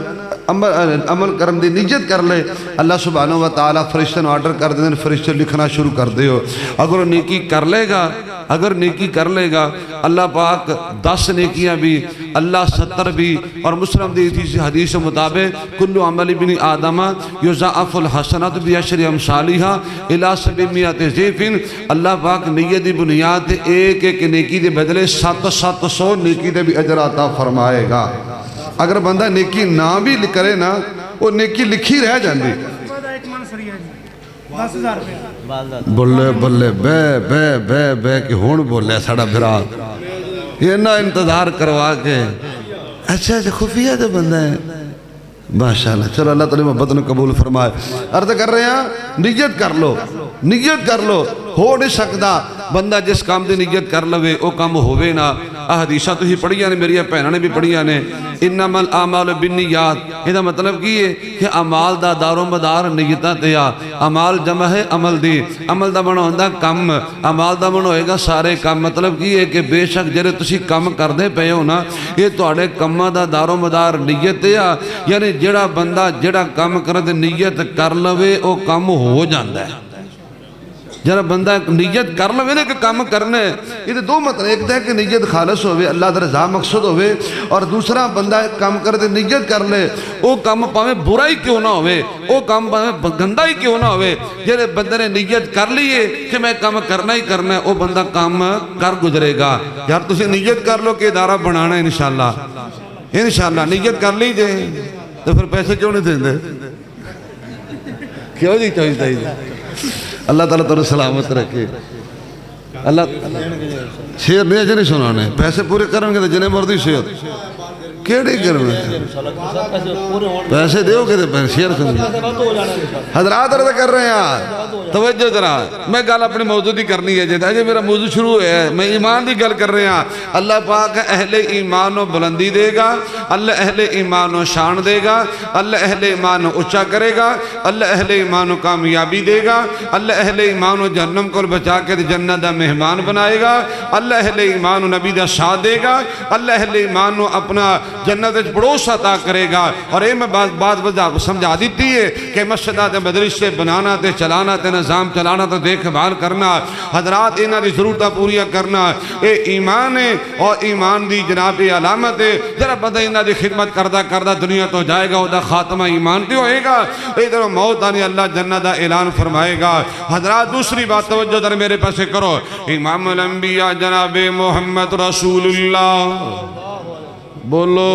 عمل کرن دی نیت کر لے اللہ سبحانہ و تعالیٰ فرشتہ نے آرڈر کر دیں فرشتہ لکھنا شروع کر دے ہو. اگر نیکی کر لے گا اللہ پاک 10 نیکیاں بھی اللہ 70 بھی. اور مسلم دی حدیث مطابق کل عمل ابن آدم یضاعف الحسنات بعشر امثالها الی 700 ضعف. اللہ پاک نیت دی بنیاد ایک ایک نیکی دے بدلے 700 نیکی دے بھی اجر عطا فرمائے گا. اگر بندہ نیکی نہ بھی کرے نا وہ نیکی لکھی رہ جاندی. بلے بلے بے کہ ہون بولے ساڑا بھرا یہ نہ انتظار کروا کے اچھا خفیہ جو بندہ ہے ماشاءاللہ. چلو اللہ تعالی محبت نے قبول فرمائے. عرض کر رہے ہیں نیت کر لو. ہو نہیں سکتا بندہ جس کام دی نیت کر لوے او کام ہووے نا. حدیثہ تو ہی پڑھیاں نے میری پہنہ نے بھی پڑھیاں نے انما الاعمال بالنیات. یہ مطلب کی ہے کہ عمال دا دار و مدار نیتاں تیا. عمال جمع ہے عمل دی. عمل دا بنا ہوندہ کم عمال دا بنا ہوئے گا سارے کم. مطلب کی ہے کہ بے شک جرے تسی کم کر دے پہے ہو نا یہ توڑے کمہ دا دار و مدار نیت تیا. یعنی جڑا بندہ جڑا کم کرد نیت کر لوے او کم ہو جاندہ ہے. جب بندہ نیت کر لوے نا کہ کام کرنے یہ دو مطلب ایک ہے کہ نیت خالص ہوئے اللہ در رضا مقصد ہوئے. اور دوسرا بندہ کام کرتے نیت کر لے وہ کام پاویں برا ہی کیوں نہ ہوئے وہ کام پاویں گندہ ہی کیوں نہ ہوئے. جب بندے نے نیت کر لیے کہ میں کام کرنا ہی کرنا ہے وہ بندہ کام کر گزرے گا. یار تسی نیت کر لو کہ ادارہ بنانا ہے انشاءاللہ نیت کر لیجئے تو پھر پیسے کیوں نہیں دیں دے کیوں نہیں چاہیے. اللہ تعالیٰ تعالیٰ سلامت رکھے. اللہ شیر نہیں اجھے نہیں سنانے پیسے پورے کریں گے تو جنہیں مردی شیر کیڑے کرنا پیسے دیو کہ شیئر کرنا حضرات عرض کر رہے ہیں توجہ ذرا میں گل اپنے موضوع دی کرنی ہے جی میرا موضوع شروع ہے میں ایمان دی گل کر رہے ہیں اللہ پاک اہل ایمان و بلندی دے گا اللہ اہل ایمان و شان دے گا اللہ اہل ایمان و اچھا کرے گا اللہ اہل ایمان و کامیابی دے گا اللہ اہل ایمان و جہنم کو بچا کے جنت دا مہمان بنائے گا اللہ اہل ایمان و نبی دا ساتھ دے گا اللہ اہل ایمان و اپنا جنت پڑوس عطا کرے گا اور اے میں بات وجہ سمجھا دیتی ہے کہ مسجدات مدرسے بنانا تے چلانا تے نظام چلانا تے دیکھ بھال کرنا حضرات انہاں دی ضرورتاں پوریا کرنا اے ایمان ہے اور ایمان دی جناب علامت ہے ذرا بندہ انہاں دی خدمت کردہ دنیا تو جائے گا دا خاتمہ ایمان تے ہوئے گا ادھر موت آنی اللہ جنت دا اعلان فرمائے گا حضرات دوسری بات توجہ در میرے پاسے کرو امام الانبیاء جناب محمد رسول اللہ بولو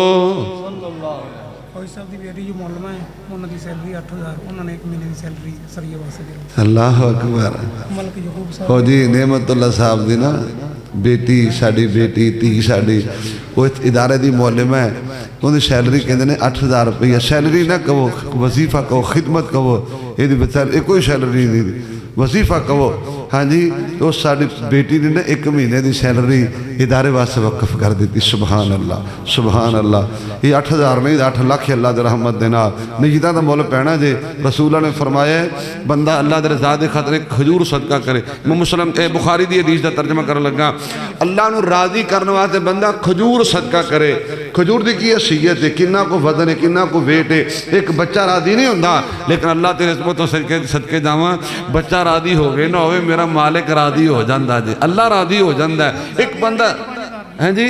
فوج صاحب دی بیٹی جو معلمہ ہے انہوں دی سیلری 8000 انہوں نے ایک مہینے دی سیلری سریہ واسطے دی اللہ اکبر ملک یعقوب صاحب فوجی نعمت اللہ صاحب دی نا بیٹی ساڑی بیٹی تی ساڑی وہ ادارے دی معلمہ ہے انہوں دی سیلری کہندے نے 8000 روپیہ سیلری نہ کہو وظیفہ کہو خدمت کہو یہ دی بچار کوئی سیلری نہیں دی وظیفہ کہو ہاں جی تو ساڑی بیٹی نے ایک مہینے دی سیلری ادارے واسطے وقف کر دیتی سبحان اللہ یہ 8000 نہیں 8 لاکھ اللہ دے رحمت دینا نجدہ دا مولا پہنا جے رسولہ نے فرمایا ہے بندہ اللہ دے رضا دے خاطر ایک کھجور صدقہ کرے میں مسلم بخاری دی حدیث دا ترجمہ کرنے لگا اللہ نو راضی کرنے واسطے بندہ کھجور صدقہ کرے کھجور دی کی حیثیت ہے کنہ کو وزن ہے کنہ کو ویٹ ہے ایک بچہ راضی نہیں ہوندہ لیکن اللہ تیرے عزمت و صدقے جاواں بچہ راضی ہو گئے نہ ہوئے میرا مالک راضی ہو جاندہ جی اللہ راضی ہو جاندہ ہے ایک بندہ ہیں جی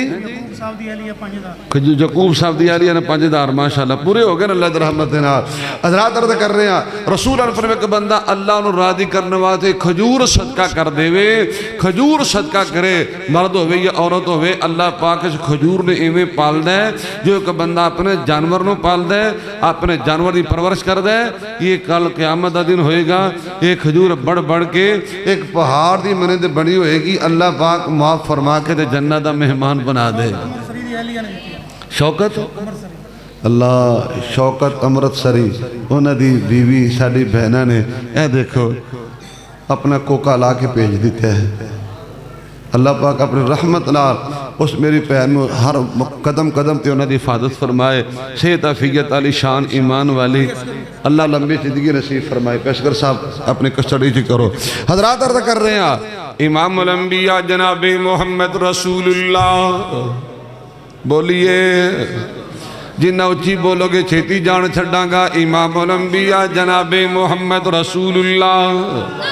جعقوب صاحب دی علیہ نے 5000 ماشاءاللہ پورے ہو گئے نا اللہ رحمت دینا حضرات عرض کر رہے ہیں رسول اللہ فرمائے کہ بندہ اللہ انہوں راضی کرنے واسطے کھجور صدقہ کر دے وے کھجور صدقہ کرے مرد ہوئے یا عورت ہوئے اللہ پاک اس کھجور نے ایویں پال دے جو کہ بندہ اپنے جانور نو پال دے اپنے جانور دی پرورش کر دے یہ کل قیامت دا دن ہوئے گا یہ کھجور بڑھ کے ایک پہاڑ دی منند بنی ہوئے گی اللہ پاک معاف فرما کے دے جنت دا مہمان بنا دے شوکت اللہ شوکت امرت سری انہوں دی بیوی ساڑی بہنہ نے اے دیکھو اپنا کوکا لا کے پیج دیتے ہیں اللہ پاک اپنے رحمت لال اس میری پہن میں ہر قدم تے انہوں دی حفاظت فرمائے صحت عافیت علی شان ایمان والی اللہ لمبی زندگی نصیب فرمائے پیشکر صاحب اپنے کسٹڈی جی کرو حضرات عرض کر رہے ہیں امام الانبیاء جناب محمد رسول اللہ بولیے جنہ اچھی بولو گے چھیتی جان چھڑاں گا امام الانبیاء جناب محمد رسول اللہ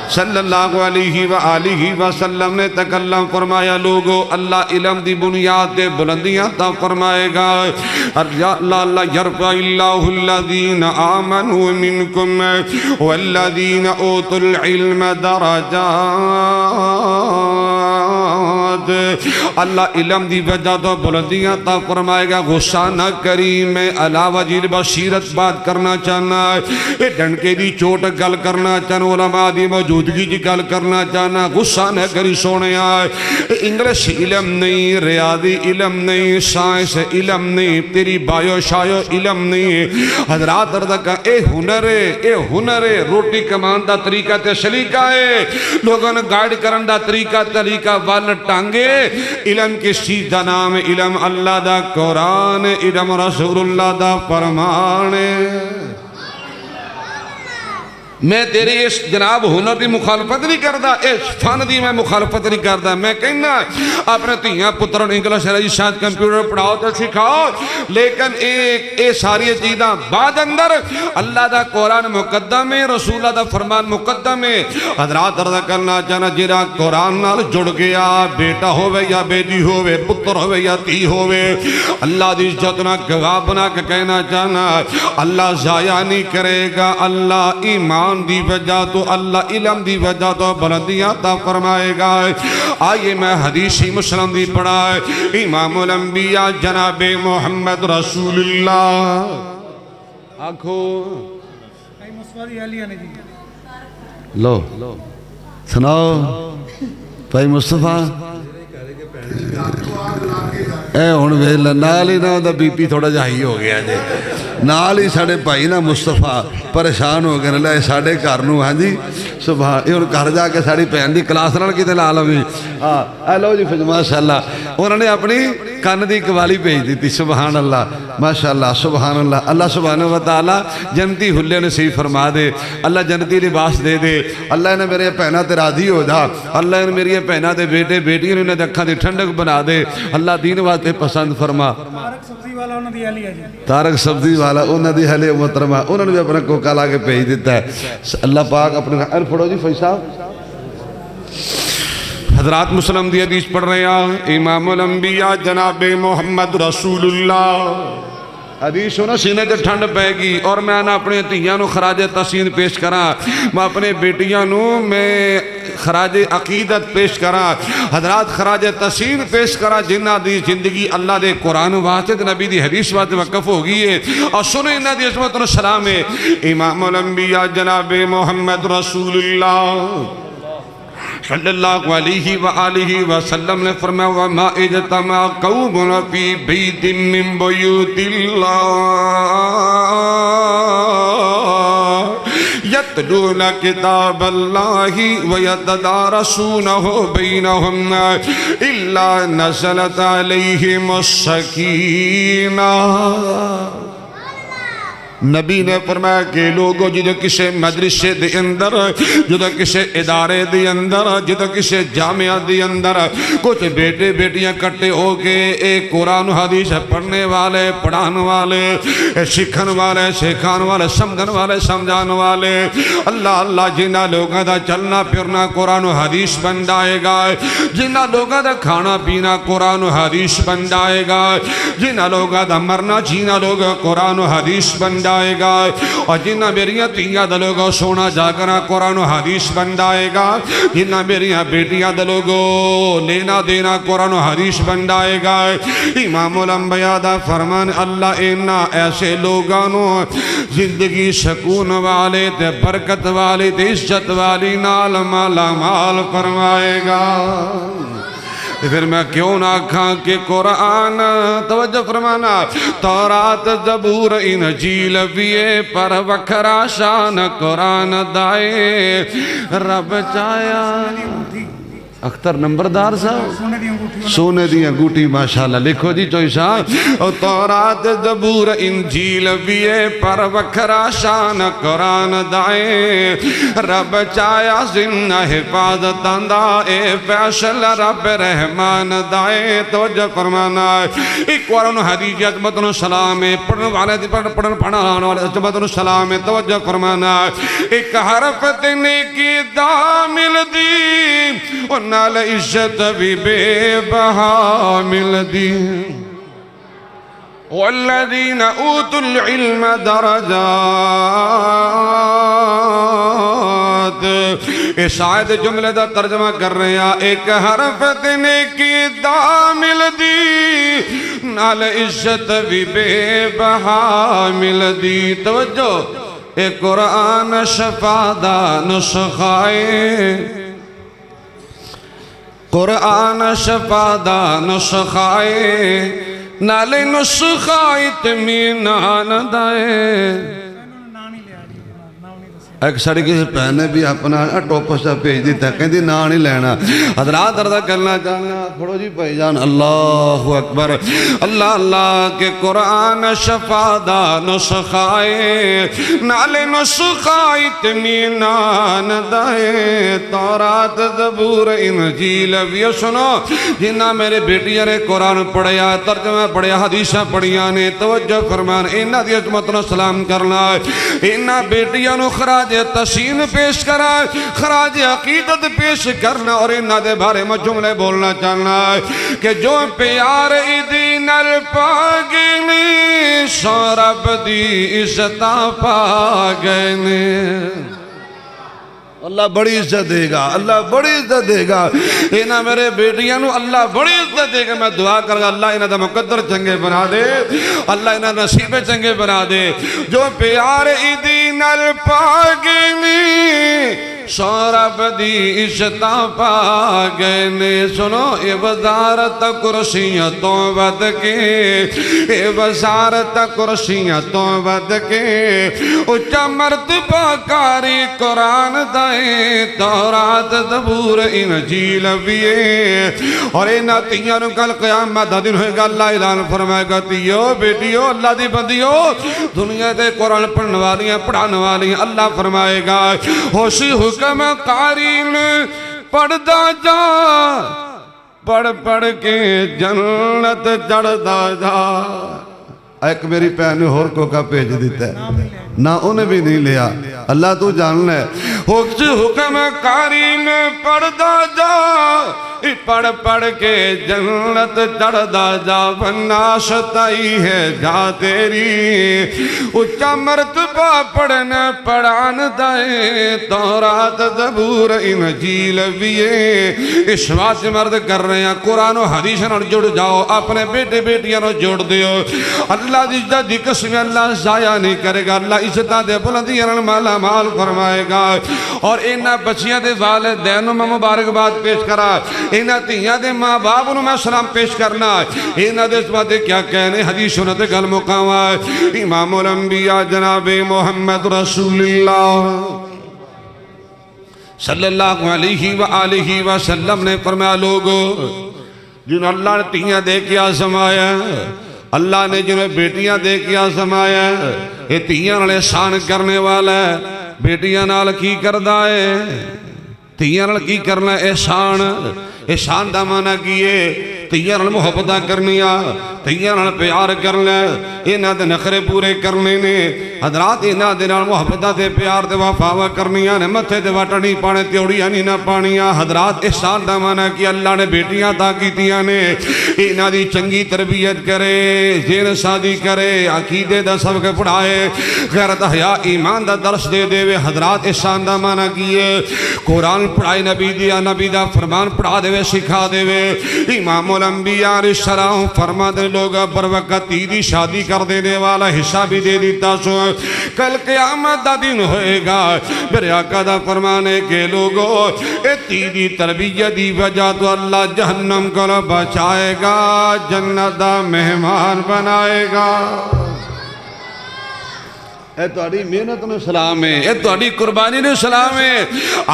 صلی اللہ علیہ وآلہ وسلم نے تکلم فرمایا لوگو اللہ علم دی بنیاد دے بلندیاں تا فرمائے گا اللہ یرفع اللہ الذین آمنوا منکم والذین اوتوا العلم درجات اللہ علم دی وجہ تو بلندیاں تا فرمائے گا غصہ نہ کری میں علاوہ جیل بشیرت بات کرنا چاہنا ہے ڈنکے دی چوٹ گل کرنا چاہنا علماء دی موجودگی جی گل کرنا چاہنا غصہ نہ کری سونے آئے انگلش علم نہیں ریاضی علم نہیں سائنس علم نہیں تیری بایو شایو علم نہیں حضرات اردکا اے ہنر ہے روٹی کمان دا طریقہ تے شلیقہ ہے لوگوں نے گائیڈ کرن دا طریقہ وال ٹانگے علم کس چیز دا نام علم اللہ دا قرآن علم رسول اللہ دا فرمان میں تیری اس جناب ہنر دی مخالفت نہیں کردہ اس فن دی میں مخالفت نہیں کردہ میں کہنا اپنے تیاں پتروں انگلش رہی شاید کمپیوٹر پڑھاؤ تو سکھاؤ لیکن اے ساری چیزاں بعد اندر اللہ دا قرآن مقدم ہے رسول اللہ دا فرمان مقدم ہے حضرات عرض کرنا چاہنا جرا قرآن نال جڑ گیا بیٹا ہوئے یا بیٹی ہوئے پتر ہوئے یا تی ہوئے اللہ دی عزت نہ گواہ بنا کے کہنا چاہنا اللہ ضائع نہیں کرے گا اللہ ایمان دی وجہ تو اللہ علم دی وجہ تو بلندیاں تا فرمائے گا آئیے میں حدیثی مسلم دی پڑھا ہے امام الانبیاء جناب محمد رسول اللہ آنکھو لو سناؤ بھائی مصطفیٰ اے ہن ویلا نال ہی نہ دا بی پی تھوڑا جہا ہی ہو گیا جی نال ہی ساڑے بھائی نا مصطفیٰ پریشان ہو گئے لے ساڑے گھر نو ہاں جی سبحان یہ ہن گھر جا کے ساڑی بہن دی کلاس نال کیتے لا لوی اے لو جی ماشاءاللہ انہوں نے اپنی کان دی قوالی بھیج دیتی سبحان اللہ ماشاءاللہ سبحان اللہ اللہ سبحانہ وتعالی جنتی حلے نصیب فرما دے اللہ جنتی لباس دے دے اللہ نے میرے بہناں تے راضی ہو جا اللہ نے میری بہناں تے بیٹے بیٹیاں نے اکھاں دی ٹھنڈک بنا دے اللہ دین واسطے پسند فرما تارک سبزی والا انہوں دی حلی محترمہ انہوں نے بھی اپنا کوکا لا کے بھیج دیتا ہے اللہ پاک اپنے پڑھو جی فیض صاحب حضرات مسلم دی حدیث پڑھ رہے ہیں امام الانبیاء جناب محمد رسول اللہ حدیث ہونا سینے تے ٹھنڈ پے گی اور میں نہ اپنے تیاں نو خراج تحسین پیش کراں میں اپنے بیٹیاں نو میں خراج عقیدت پیش کراں حضرات خراج تحسین پیش کراں جنہ دی زندگی اللہ دے قرآن واسطے نبی دی حدیث واسطے وقف ہو گئی ہے اور سنیں انہ دی عظمت و سلام ہے امام الانبیاء جناب محمد رسول اللہ صلی اللہ علیہ وآلہ وسلم نے فرمایا وَمَا اجتمع قوم فی بیت من بیوت اللہ یتلون کتاب اللہ ویتدارسونہ بینہم الا نزلت علیہم السکینہ نبی نے فرمایا کہ لوگوں جدو کسے مدرسے دے اندر جدو کسے ادارے دے اندر جدو کسے جامعہ دے اندر کچھ بیٹے بیٹیاں کٹے ہو کے ایک قرآن و حدیث پڑھنے والے پڑھان والے سکھن والے سکھان والے سمجھن والے سمجھان والے اللہ اللہ جنہ لوگوں دا چلنا پھرنا قرآن و حدیث بن جائے گا جنہ لوگوں دا کھانا پینا قرآن و حدیث بن جائے گا جنہ لوگوں دا مرنا جینا لوگوں قرآن و حدیث بن جائے گا اور جنہ میریاں تیاں دلوگوں سونا جاگنا قرآن و حدیث بن جائے گا جنہ میریاں بیٹیاں دلوگوں لینا دینا قرآن و حدیث بن جائے گا امام الانبیاء دا فرمان اللہ اینا ایسے لوگانوں زندگی سکون والے تے برکت والے تے عزت والی نال مالا مال فرمائے گا پھر میں کیوں نہ کھاں کہ قرآن توجہ فرمانا تورات زبور انجیل بیے پر وکھرا شان قرآن دائے رب چایا اختر نمبردار صاحب سونے دی انگوٹھی ماشاءاللہ لکھو جی چوئی صاحب تورات زبور انجیل بیے پر وکھرا شان قرآن دائے رب چایا زنہ حفاظت اندائے فیصل رب رحمان دائے توجہ فرمانا ایک قرآن حدیث عظمت و سلام پڑھن والے پڑھن والے عظمت و سلام توجہ فرمانا ایک حرف دینے کی دامل دی نال عزت بھی بے بہا مل دی والذین اوتوا العلم درجات اس آیت جملے دا ترجمہ کر رہے ہیں ایک حرف دینے کی دامل دی نال عزت بھی بے بہا مل دی توجہ ایک قرآن شفا دا نسخائے قرآن شفا دا نسخائے نالے نسخائے اطمینان دائے ایک ساڑی کسی پہنے بھی اپنا ٹوپس سے پیج دیتا ہے کہیں دی نا نہیں لینا حضرات دردہ کرنا چاہنا پڑھو جی بھائی جان اللہ اکبر اللہ اللہ کے قرآن شفا دا نسخائے نالے نسخائے اطمینان دائے تورات زبور انجیل بھی سنو جنہ میرے بیٹیاں نے قرآن پڑھیا ترجمہ پڑھیا حدیثہ پڑھیا نے توجہ فرمان انہ دی عظمت و سلام کرنا انہ بیٹیاں نو خراج تحسین پیش کرا خراج عقیدت پیش کرنا اور انہ دے بارے میں جملے بولنا چاہنا کہ جو پیار دین الپاگنی سورب دی عزتہ پاگنی اللہ بڑی عزت دے گا اللہ بڑی عزت دے گا انہاں میرے بیٹیاں نو اللہ بڑی عزت دے گا میں دعا کر گا اللہ انہاں دا مقدر چنگے بنا دے اللہ انہاں نصیبے چنگے بنا دے جو پیار دین الپاگنی سورب دی عشتاں پا گئے نے سنو اے وزارت کرسیاں تو ود کے اے وزارت کرسیاں تو ود کے اچھا مرتبہ کاری قرآن دائیں تورات زبور انجیل بیے اور اینا تیانو کل قیامت دا دن ہوئے گا اللہ اعلان فرمائے گا تیو بیٹیو اللہ دی بندیو دنیا دے قرآن پڑھنے والی ہیں پڑھانے والی ہیں اللہ فرمائے گا ہوشی حکم قارین پڑھ دا جا پڑھ پڑھ کے جنت چڑھ دا جا ایک میری پہن نے ہور کو کا بھیج دیتا ہے نہ انہیں بھی نہیں لیا اللہ تو جان لے ہوشی حکم قارین پڑھ دا جا پڑھ پڑھ کے جنت چڑھ دا جا بناشتائی ہے جا تیری اچھا مرتبہ پڑھنے پڑھان دائے تورات زبور انجیل بیے اس واسطے مرد کر رہے ہیں قرآن و حدیث نہ جڑ جاؤ اپنے بیٹے بیٹیاں نہ جوڑ دیو اللہ دی قسم اللہ ضائع نہیں کرے گا اللہ عزتاں دے بلندیاں مالا مال فرمائے گا اور انہاں بچیاں دے والدین میں مبارکباد پیش کرا انہاں تیاں دے ماں باپ انہوں میں سلام پیش کرنا انہاں دے اس بات کیا کہنے حدیث سنت گل مقام امام الانبیاء جناب محمد رسول اللہ صلی اللہ علیہ وآلہ وسلم نے فرمایا لوگو جنہوں اللہ نے تیاں دے کے آزمایا اللہ نے جنہیں بیٹیاں دے کے آزمایا یہ تیاں نال احسان کرنے والا ہے بیٹیاں نال کی کردہ ہے تیاں نال کی کرنا احسان احسان دا معنی کیے تیاں نال محبتہ کرنیا تیاں نال پیار کرنا انہاں دے نخرے پورے کرنے نے حضرات انہاں دے نال محبتہ دے پیار دے وفاوہ کرنیا نے متھے دے وٹنی پانے تیوڑیاں نہیں نہ پانیاں حضرات احسان دا معنی کہ اللہ نے بیٹیاں تا کیتیاں نے انہاں دی چنگی تربیت کرے زین سادی کرے عقیدے دا سبق پڑھائے غیرت حیا ایمان دا درس دے دے وے حضرات احسان دا معنی کیے قرآن پڑھائے نبی دا فرمان پڑھا دے وے سکھا دے وے امام الانبیاء علیہ السلام فرما دے لوگا پر وقت تیری شادی کر دینے والا حصہ بھی دے دیتا سو کل قیامت دا دن ہوئے گا میرے آقا دا فرمانے کے لوگو اے تیری تربیت دی وجہ تو اللہ جہنم کو بچائے گا جنت دا مہمان بنائے گا اے تہاڈی محنت نے سلام ہے اے تہاڈی قربانی نے سلام ہے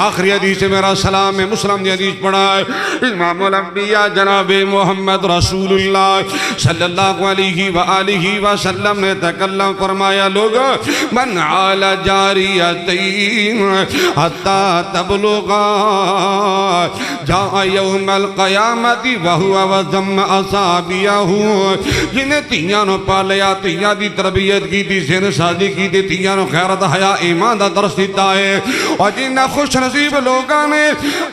آخری حدیث میرا سلام ہے مسلم دی حدیث پڑھا ہے امام الانبیاء جناب محمد رسول اللہ صلی اللہ علیہ وآلہ وسلم نے تکلم فرمایا لوگو من عال جاریتین حتی تبلغا جاء یوم القیامت وہو وزم اصابیہو جنہیں تیاں نو پالیا تیاں دی تربیت کی دی زین شادی کی دی تیاں نو خیرت حیا ایمان دا درس دیتا ہے اور جنہیں خوش نصیب لوگاں نے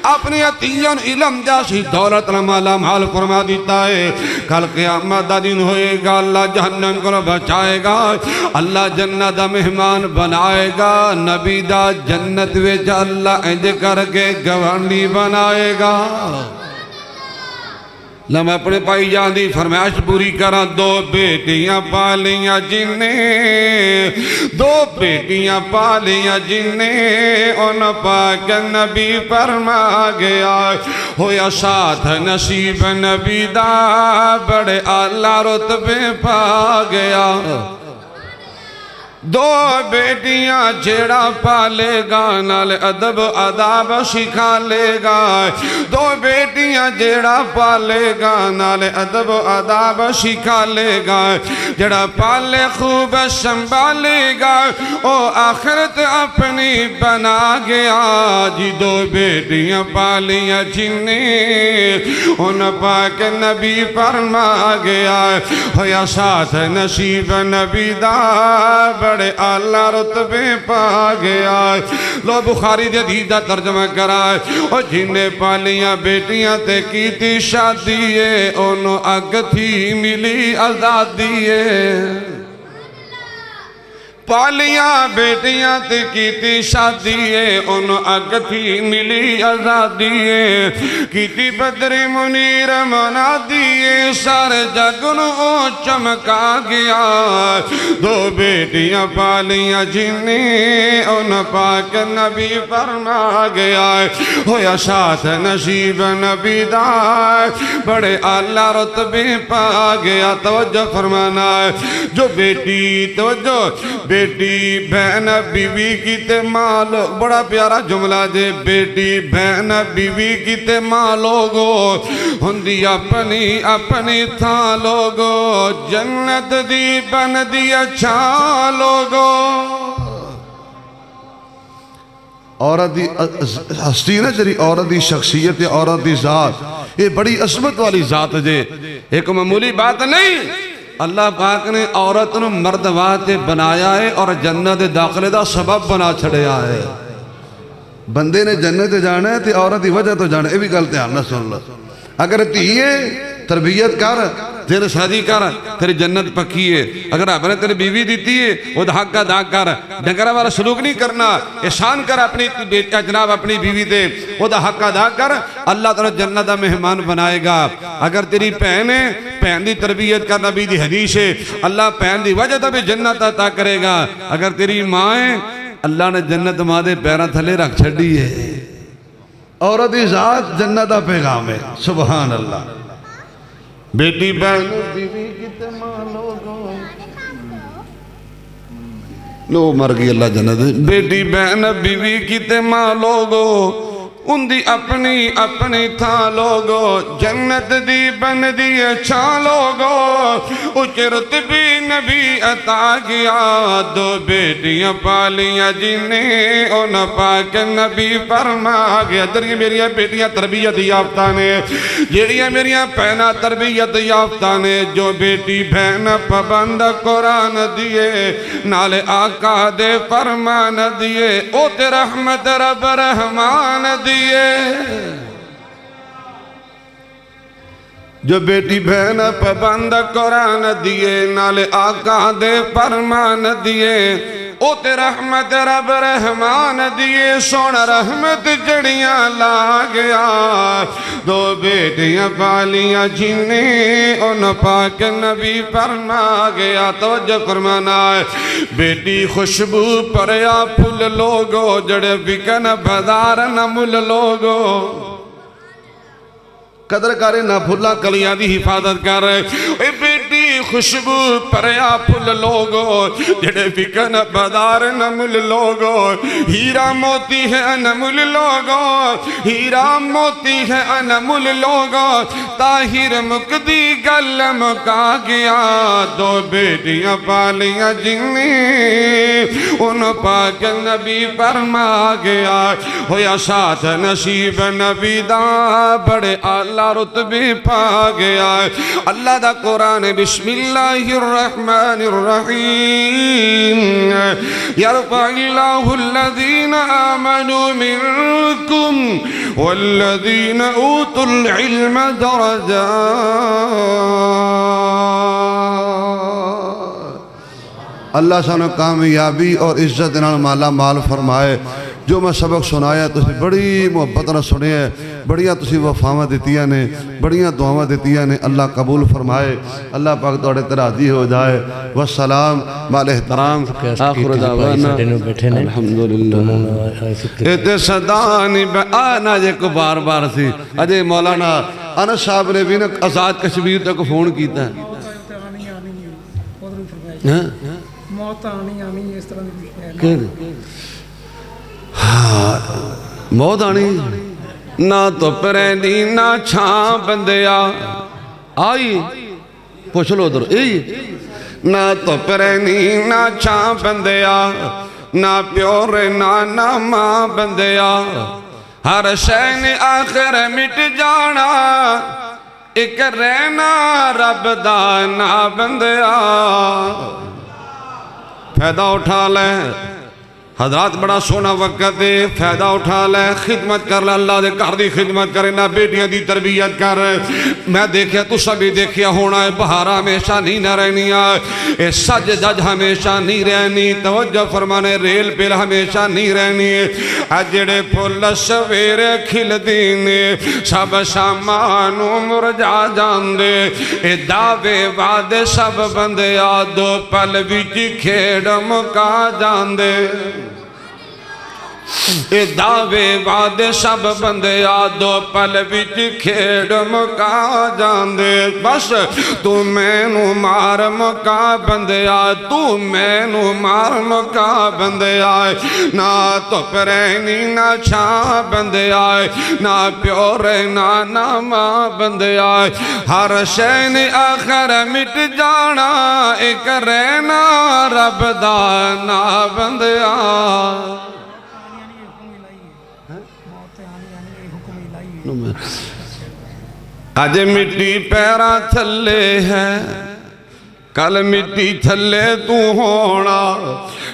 اپنی تیاں علم جاسی دولت مالا مال فرما دیتا ہے کل قیامت دا دن ہوئے گا اللہ جہنم کو بچائے گا اللہ جنت دا مہمان بنائے گا نبی دا جنت ویچ اللہ انج کر کے گوانڈی بنائے گا لم اپنے پائی جان دی فرمائش پوری کرا دو بیٹیاں پالیاں جنہیں دو بیٹیاں پالیاں جنہیں ان پاک نبی فرما گیا ہویا ساتھ نصیب نبی دا بڑے اعلیٰ رتبے پا گیا دو بیٹیاں جیڑا پالے گا نال ادب اداب سکھا لے گا دو بیٹیاں جیڑا پالے گا نال ادب اداب سکھا لے گا جیڑا پالے خوب سنبھالے گا او آخرت اپنی بنا گیا جی دو بیٹیاں پالیاں جنہیں ان پاک نبی فرما گیا ہویا ساتھ نصیب نبی دا بڑے اللہ رتبے پا گیا لو بخاری دے دیدہ ترجمہ کرا اور جنہیں پالیاں بیٹیاں تے کی تھی شادی ہے انہوں اگ تھی ملی آزادی ہے پالیاں بیٹیاں تے کیتی شادی ہے ان اگ تھی ملی آزادی ہے کیتی بدر منیر منا دیے سارے جگ نو چمکا گیا دو بیٹیاں پالیاں جنہیں ان پاک نبی فرما گیا ہویا ساتھ نصیب نبی دا بڑے اعلیٰ رتبے پا گیا توجہ فرمانا ہے جو بیٹی توجہ بیٹی بہن بیوی کی تے مالو بڑا پیارا جملہ دے بیٹی بہن بیوی کی تے مالوگو ہندی اپنی اپنی تھا لوگو جنت دی بن دی اچھا لوگو عورت دی ہستی نا جری عورت دی شخصیت عورت دی ذات یہ بڑی عظمت والی ذات جے ایک معمولی بات نہیں اللہ پاک نے عورت نو مرد واتے بنایا ہے اور جنت داخلے دا سبب بنا چھڑیا ہے بندے نے جنت جانا ہے تے عورت دی وجہ تو جانا ہے یہ بھی گل دھیان نہ سن لو اگر تیئے تربیت کر تیرے شادی کر تیری جنت پکی ہے اگر آپ نے تیری بیوی دیتی ہے وہ حق ادا کر ڈنگرہ والا سلوک نہیں کرنا احسان کر اپنی جناب اپنی بیوی دے وہ حق ادا کر اللہ تعالیٰ جنت دا مہمان بنائے گا اگر تیری پہن ہے پہن دی تربیت کر نبی دی حدیث ہے اللہ پہن دی وجہ تا بھی جنت عطا کرے گا اگر تیری ماں ہے اللہ نے جنت ماں دے پیرہ تھلے رکھ چھڑی ہے عورت دی ذات جنت دا پیغام ہے سبحان اللہ بیٹی بہن بیوی کی تمام لوگوں لو مر گئی اللہ جنت بیٹی بہن بیوی کی تمام لوگوں ان دی اپنی اپنی تھا لوگو جنت دی بن دی اچھا لوگو اچرت بھی نبی عطا گیا دو بیٹیاں پالیاں جنہیں ان پاک نبی فرما گیا دریاں میریاں بیٹیاں تربیت یافتہ نے جیڑیاں میریاں پہنا تربیت یافتہ نے جو بیٹی بہن پابند قرآن دیے نال آقا دے فرمان دیے او تے رحمت رب رحمان دیے جو بیٹی بہن پابند قرآن دیے نال آقا دے فرمان دیے او تے رحمت رب رحمان دیے سونا رحمت جڑیاں لا گیا دو بیٹیاں پالیاں جنہیں ان پاک نبی فرما گیا توجہ فرمانا ہے بیٹی خوشبو پریا پھول لوگو جڑے بکن بازار نہ مل لوگو قدر کرے نہ پھلا کلیاں دی حفاظت کر اے بیٹی خوشبو پریا پھل لوگو جڑے بکن بازار نہ مل لوگو ہیرا موتی ہے انمول لوگو ہیرا موتی ہے انمول لوگو طاہر مقدی گل مکا گیا دو بیٹیاں پالیاں جنہیں ان پاک نبی فرما گیا ہویا ساتھ نصیب نبی دا بڑے اللہ رتبے پا گیا اللہ دا قرآن بسم اللہ الرحمن الرحیم یرفع اللہ الذین آمنوا منکم والذین اوتوا العلم درجات اللہ سانو کامیابی اور عزت نال مالا مال فرمائے جو میں سبق سنایا تسی بڑی محبت نہ سنے ہیں بڑیاں تسی وفاواں دیتیاں نے بڑیاں دعاواں دیتیاں نے اللہ قبول فرمائے اللہ پاک توڑے تراضی ہو جائے والسلام مال احترام آخر دعوانا الحمدللہ ایتے صدانی آنا جے کو بار بار سی اجے مولانا انس صاحب نے بھی آزاد کشمیر تک فون کیتا ہے موت آنی آنی اس طرح دی موت آنی نہ تو پرینی نہ چھاں بندیا آئی پوچھ لو ادھر نہ تو پرینی نہ چھاں بندیا نہ پیور نہ ماں بندیا ہر شے نے آخر مٹ جانا ایک رہنا رب دا نہ بندیا پیدا اٹھا لے حضرات بڑا سونا وقت ہے، فائدہ اٹھا لے، خدمت کر لے، اللہ دے گھر دی خدمت کرے نہ، بیٹیاں دی تربیت کر۔ میں دیکھیا تو سبھی دیکھیا ہونا ہے، بہار ہمیشہ نہیں نہ رہنی ہے، سج دج ہمیشہ نہیں رہنی، توجہ فرمانے ریل پل ہمیشہ نہیں رہنی ہے، جڑے پھل سویرے کھل دینے سب شامانو مرجا جاندے، اے دعوے وعدے سب بندے آدو پل وچ کھیڑ مکا جاندے، اے دعوے وعدے سب بندے آدو پل وچ کھیڑ مکا جاندے، بس تو مینو مار مکا بندے آ، تو مینو مار مکا بندے آئے، نہ تو پرینی نہ چھا بندے آئے، نہ پیورے نہ ماں بندے آئے، ہر شین آخر مٹ جانا، ایک رہنا رب دانا بندے آئے۔ آج مٹی پیرا تھلے ہے، کل مٹی تھلے تو ہونا،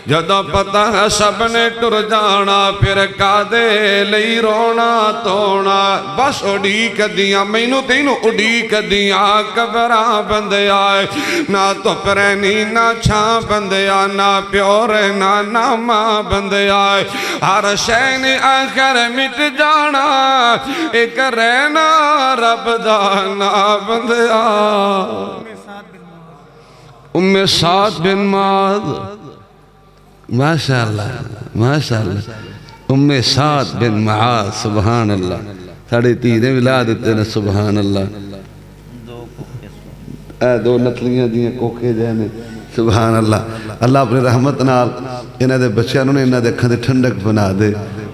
جدو پتہ ہے سب نے ٹر جانا، پھر کادے لئی رونا تونا، بس اڈیک دیاں مینو تینو اڈیک دیاں قبراں بندے آئے، نہ تو پرینی نہ چھاں بندے آئے، نہ پیورے نہ ماں بندے آئے، ہر شین آخر مٹ جانا، ایک رہنا رب دانا بندے آئے۔ ام سعد بن معاذ، ماشاءاللہ ماشاءاللہ، ام سعد بن معاذ، سبحان اللہ، ساڑھے تیرے ملا دیتے ہیں، سبحان اللہ، اے دو نتلیاں دیاں کوکے جانے، سبحان اللہ، اللہ اپنے رحمت نال انہاں دے بچیاں نے انہاں دے اکھاں دے ٹھنڈک بنا دے،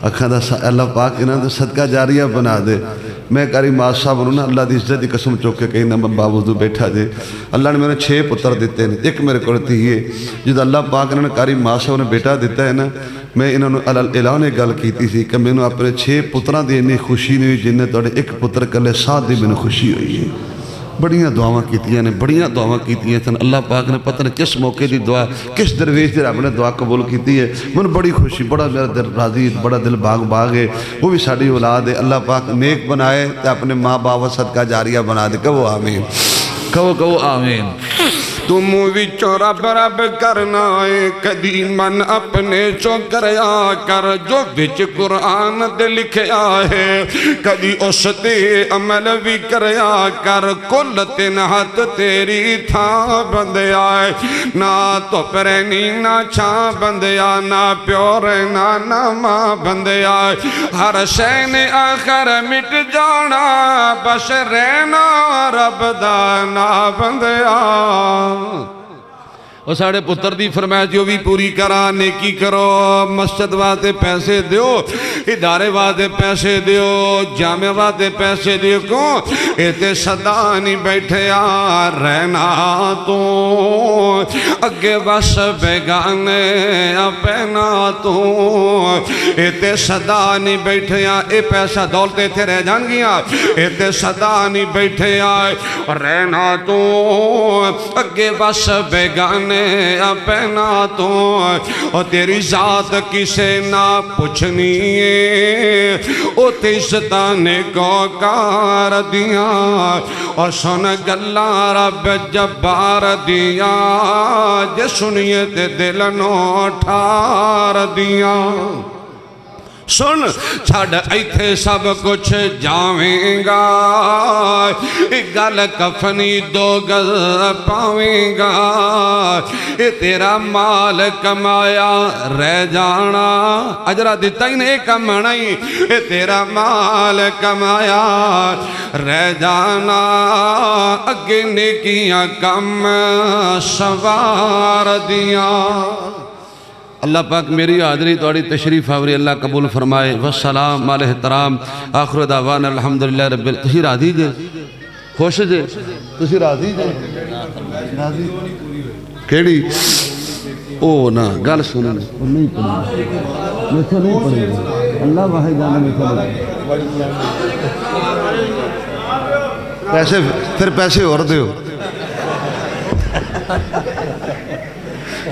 اکھاں دا اللہ پاک انہاں دے صدقہ جاریہ بنا دے۔ میں کاری ماں صاحب انہوں نے اللہ دی عزت دی قسم چوکے کہیں نہ باوضو بیٹھا دے، اللہ نے میں نے 6 پتر دیتے ہیں، ایک میرے کرتی ہے جد اللہ پاک انہوں نے کاری ماں صاحب نے بیٹا دیتا ہے نا، میں انہوں نے اعلان نے گل کیتی تھی کہ میں نے اپنے 6 پتران دی انہی خوشی نہیں ہوئی جنہیں توڑے ایک پتر کلے 7 دی میں نے خوشی ہوئی ہے۔ بڑیاں دعاواں کیتیاں نے، بڑیاں دعاواں کیتیاں تھے، اللہ پاک نے پتہ نہیں کس موقع دی دعا، کس درویش دی رب نے دعا قبول کیتی ہے، من بڑی خوشی، بڑا میرا دل راضی، بڑا دل باغ ہے، وہ بھی ساڑی اولاد ہے، اللہ پاک نیک بنائے تے اپنے ماں باپ صدقہ جاریہ بنا دے، کہو آمین، کہو آمین۔ تم وچو رب رب کرنا ہے، کدی من اپنے چو کریا کر، جو وچ قرآن دے لکھیا ہے، کدی اس تے عمل بھی کریا کر، کل تنہت تیری تھا بندے آئے، نہ تو پرینی نہ چھاں بندے آئے، نہ پیورے نہ ماں بندے آئے، ہر شین آخر مٹ جانا، بس رہنا رب دانا بندے آئے۔ اور ساڑھے پتر دی فرمائش جو بھی پوری کرا، نیکی کرو، مسجد واسطے پیسے دیو، ادارے واسطے پیسے دیو، جامع واسطے پیسے دیو، کیوں ایتے صدا نہیں بیٹھے آ رہنا تو، اگے بس بیگانے اپنا تو، ایتے صدا نہیں بیٹھے آ، اے پیسہ دولتے تھے رہ جان گیا، ایتے صدا نہیں بیٹھے آ رہنا تو، اگے بس بیگانے اپنا تو، اور تیری ذات کسے نہ پوچھنی ہے، او تیستانے کو کار دیا، اور سن گلہ رب جبار دیا، جے سنیے تے دل نو ٹھار دیا، سن چھڑ ایتھے سب کچھ جاویں گا، گل کفنی 2 گز پاویں گا، اے تیرا مال کمایا رہ جانا، اجرہ دیتا ہی نہیں کمانا ہی، اے تیرا مال کمایا رہ جانا، اگے نیکیاں کم سوار دیا۔ اللہ پاک میری حاضری توڑی تشریف آوری اللہ قبول فرمائے، والسلام مال احترام، آخر دعوانا الحمدللہ رب العالمین۔ تسی راضی جے؟ خوش جے؟ تسی راضی جے؟ کیڑی؟ او نا گل سنیں، نہیں پڑھیں، میں سے نہیں پڑھیں، اللہ واحد جانا میں سے نہیں پیسے، پھر پیسے اور دیو،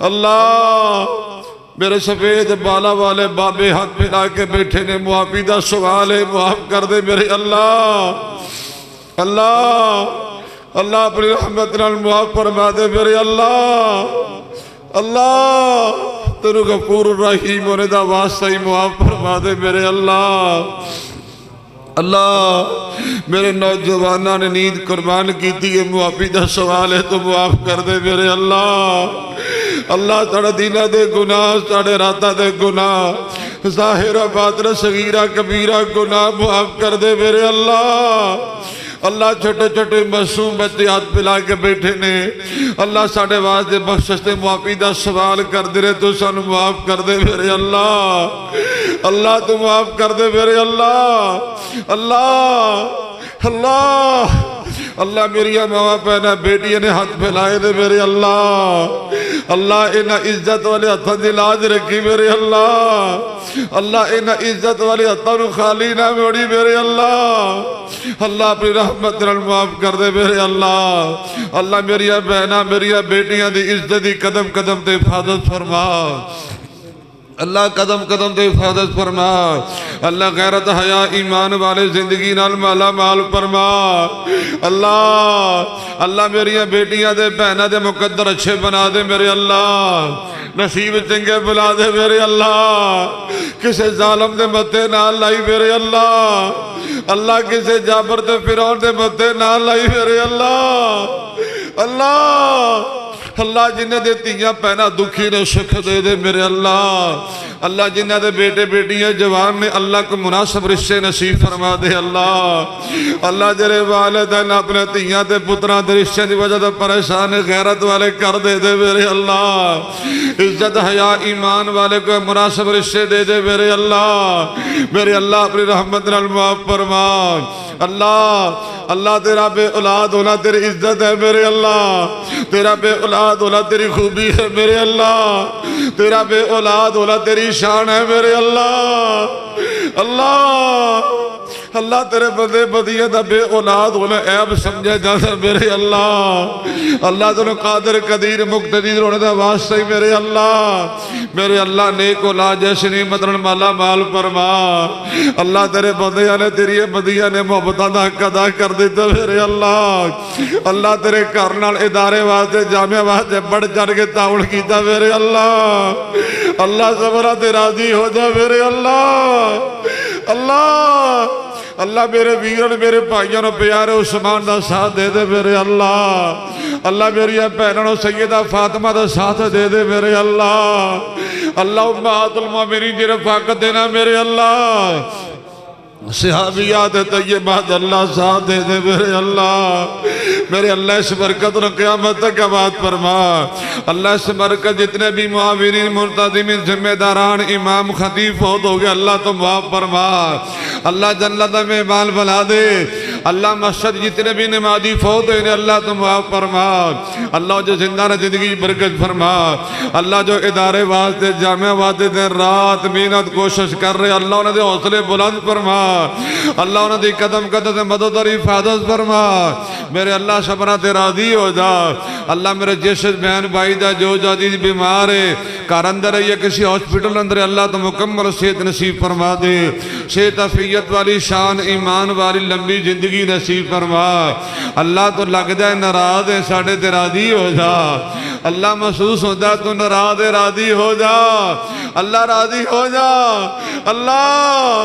اللہ میرے سفید بالا والے بابے ہاتھ پھیلا کے بیٹھے نے معافی دا سوال ہے معاف کر دے میرے اللہ اللہ اپنی رحمت نال معاف فرما دے میرے اللہ تیرو غفور الرحیم ہونے دا واسطہ ہی معاف فرما دے میرے اللہ میرے نوجوانوں نے نیند قربان کی تھی معافی دا سوال ہے تو معاف کر دے میرے اللہ ساڑھے دینہ دے گناہ ساڑھے راتہ دے گناہ ظاہرہ باطنہ صغیرہ کبیرہ گناہ معاف کر دے میرے اللہ چھوٹے چھوٹے معصوم بچے ہاتھ پھیلا کے بیٹھے نے اللہ ساڑھے واسطے بخشش تے معافی دا سوال کر دے رہے تو سانو معاف کر دے میرے اللہ تو معاف کر دے میرے اللہ میری ماں پہنا بیٹی نے ہاتھ پھیلائے دے میرے اللہ انہا عزت والے ہتھاں دی لاج رکھی میرے اللہ انہا عزت والے ہتھاں نو خالی نہ موڑی میرے اللہ اپنی رحمت نال معاف کر دے میرے اللہ میری بہناں میری بیٹیاں دی عزت دی قدم قدم تے حفاظت فرما اللہ قدم قدم تے حفاظت فرما اللہ غیرت حیا ایمان والے زندگی نال مالا مال فرما اللہ میری بیٹیاں دے بہناں دے مقدر اچھے بنا دے میرے نصیب چنگے بلا دے میرے کسے ظالم دے متے نہ لائی میرے اللہ کسے جابر تے فرعون دے متے نہ لائی میرے اللہ جنہیں دے تیاں پہنا دکھی نے شکھ دے دے میرے اللہ جنہیں دے بیٹے بیٹیاں جوان نے اللہ کو مناسب رشتے نصیب فرما دے اللہ جرے والدین اپنے تیاں دے پتران دے رشتے دی وجہ دے پریشان غیرت والے کر دے دے میرے عزت حیا ایمان والے کو مناسب رشتے دے دے میرے اللہ اپنی رحمت نال معاف فرما اللہ تیرا بے اولاد ہونا تیری عزت ہے میرے تیرا بے اولاد ہونا تیری خوبی ہے میرے تیرا بے اولاد ہونا تیری شان ہے میرے اللہ تیرے بندے بدیہ دا بے اولاد ہونا عیب سمجھے جاتا میرے اللہ تنو قادر قدیر مقتدیر ہونے دا واسطہ ہی میرے اللہ نیک اولاد جیسے نعمت مالا مال فرما اللہ تیرے بندیاں نے تیری بدیہ نے محبتاں دا حق ادا کر دیتا میرے اللہ تیرے کرنال ادارے واسطے جامعہ واسطے بڑھ چڑھ کے تعاون کیتا میرے اللہ زبرہ تے راضی ہو جا میرے اللہ میرے ویرن میرے بھائیوں نے پیارے عثمان دا ساتھ دے دے میرے اللہ میری بہنوں سیدہ فاطمہ دا ساتھ دے دے میرے اللہ امہات المومنین دی رفاقت دینا میرے صحابیات طیبات اللہ ساتھ دے دے میرے اللہ اس برکت نے قیامت تک آباد فرما اللہ اس برکت جتنے بھی معاونین منتظمین ذمہ داران امام خطیب فوت ہو گئے اللہ تو معاف فرما اللہ جنت میں مال بنا دے اللہ مسجد جتنے بھی نمازی فوت ہوئے اللہ تو معاف فرما اللہ جو زندہ زندگی برکت فرما اللہ جو ادارے واسطے جامعہ واسطے دن رات محنت کوشش کر رہے اللہ انہیں دے حوصلے بلند فرما اللہ انہیں دی قدم قدم سے مدد اور حفاظت فرما میرے اللہ شبرہ تے راضی ہو جا اللہ میرے جیسے بہن بھائی دا جو جادید بیمار ہے کار اندر ہے یا کسی ہاسپٹل اندر ہے اللہ تو مکمل صحت نصیب فرما دے صحت عافیت والی شان ایمان والی لمبی زندگی نصیب فرما اللہ تو لگ جائے ناراض ہے ساڑھے تے راضی ہو جا اللہ محسوس ہوتا تو ناراض ہے راضی ہو جا اللہ راضی ہو جا اللہ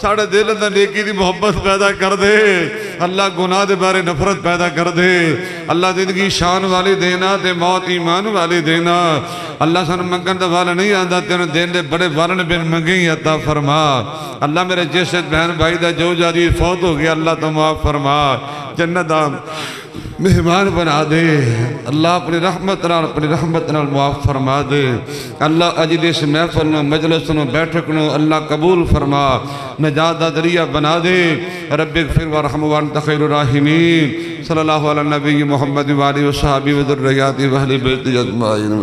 ساڑھے دل اندر نیکی دی محبت پیدا کر دے اللہ گناہ دے بارے نفرت پیدا کر دے اللہ زندگی شان والی دینا تے موت ایمان والی دینا اللہ سن منگن دا والا نہیں آندہ تیرے دین دے بڑے والن بن منگیں عطا فرما اللہ میرے جیسے بہن بھائی دا جو جاری فوت ہو گیا اللہ تو معاف فرما جنت دا مہمان بنا دے اللہ اپنی رحمت نال معاف فرما دے اللہ اجلس محفل نو مجلس نو بیٹھک نو اللہ قبول فرما نجات دا ذریعہ بنا دے رب اغفر ورحم وانت خیر الراحمین صلی اللہ علیہ نبی محمد وآلہ وصحابہ وذریاتہ واہل بیت اجمعین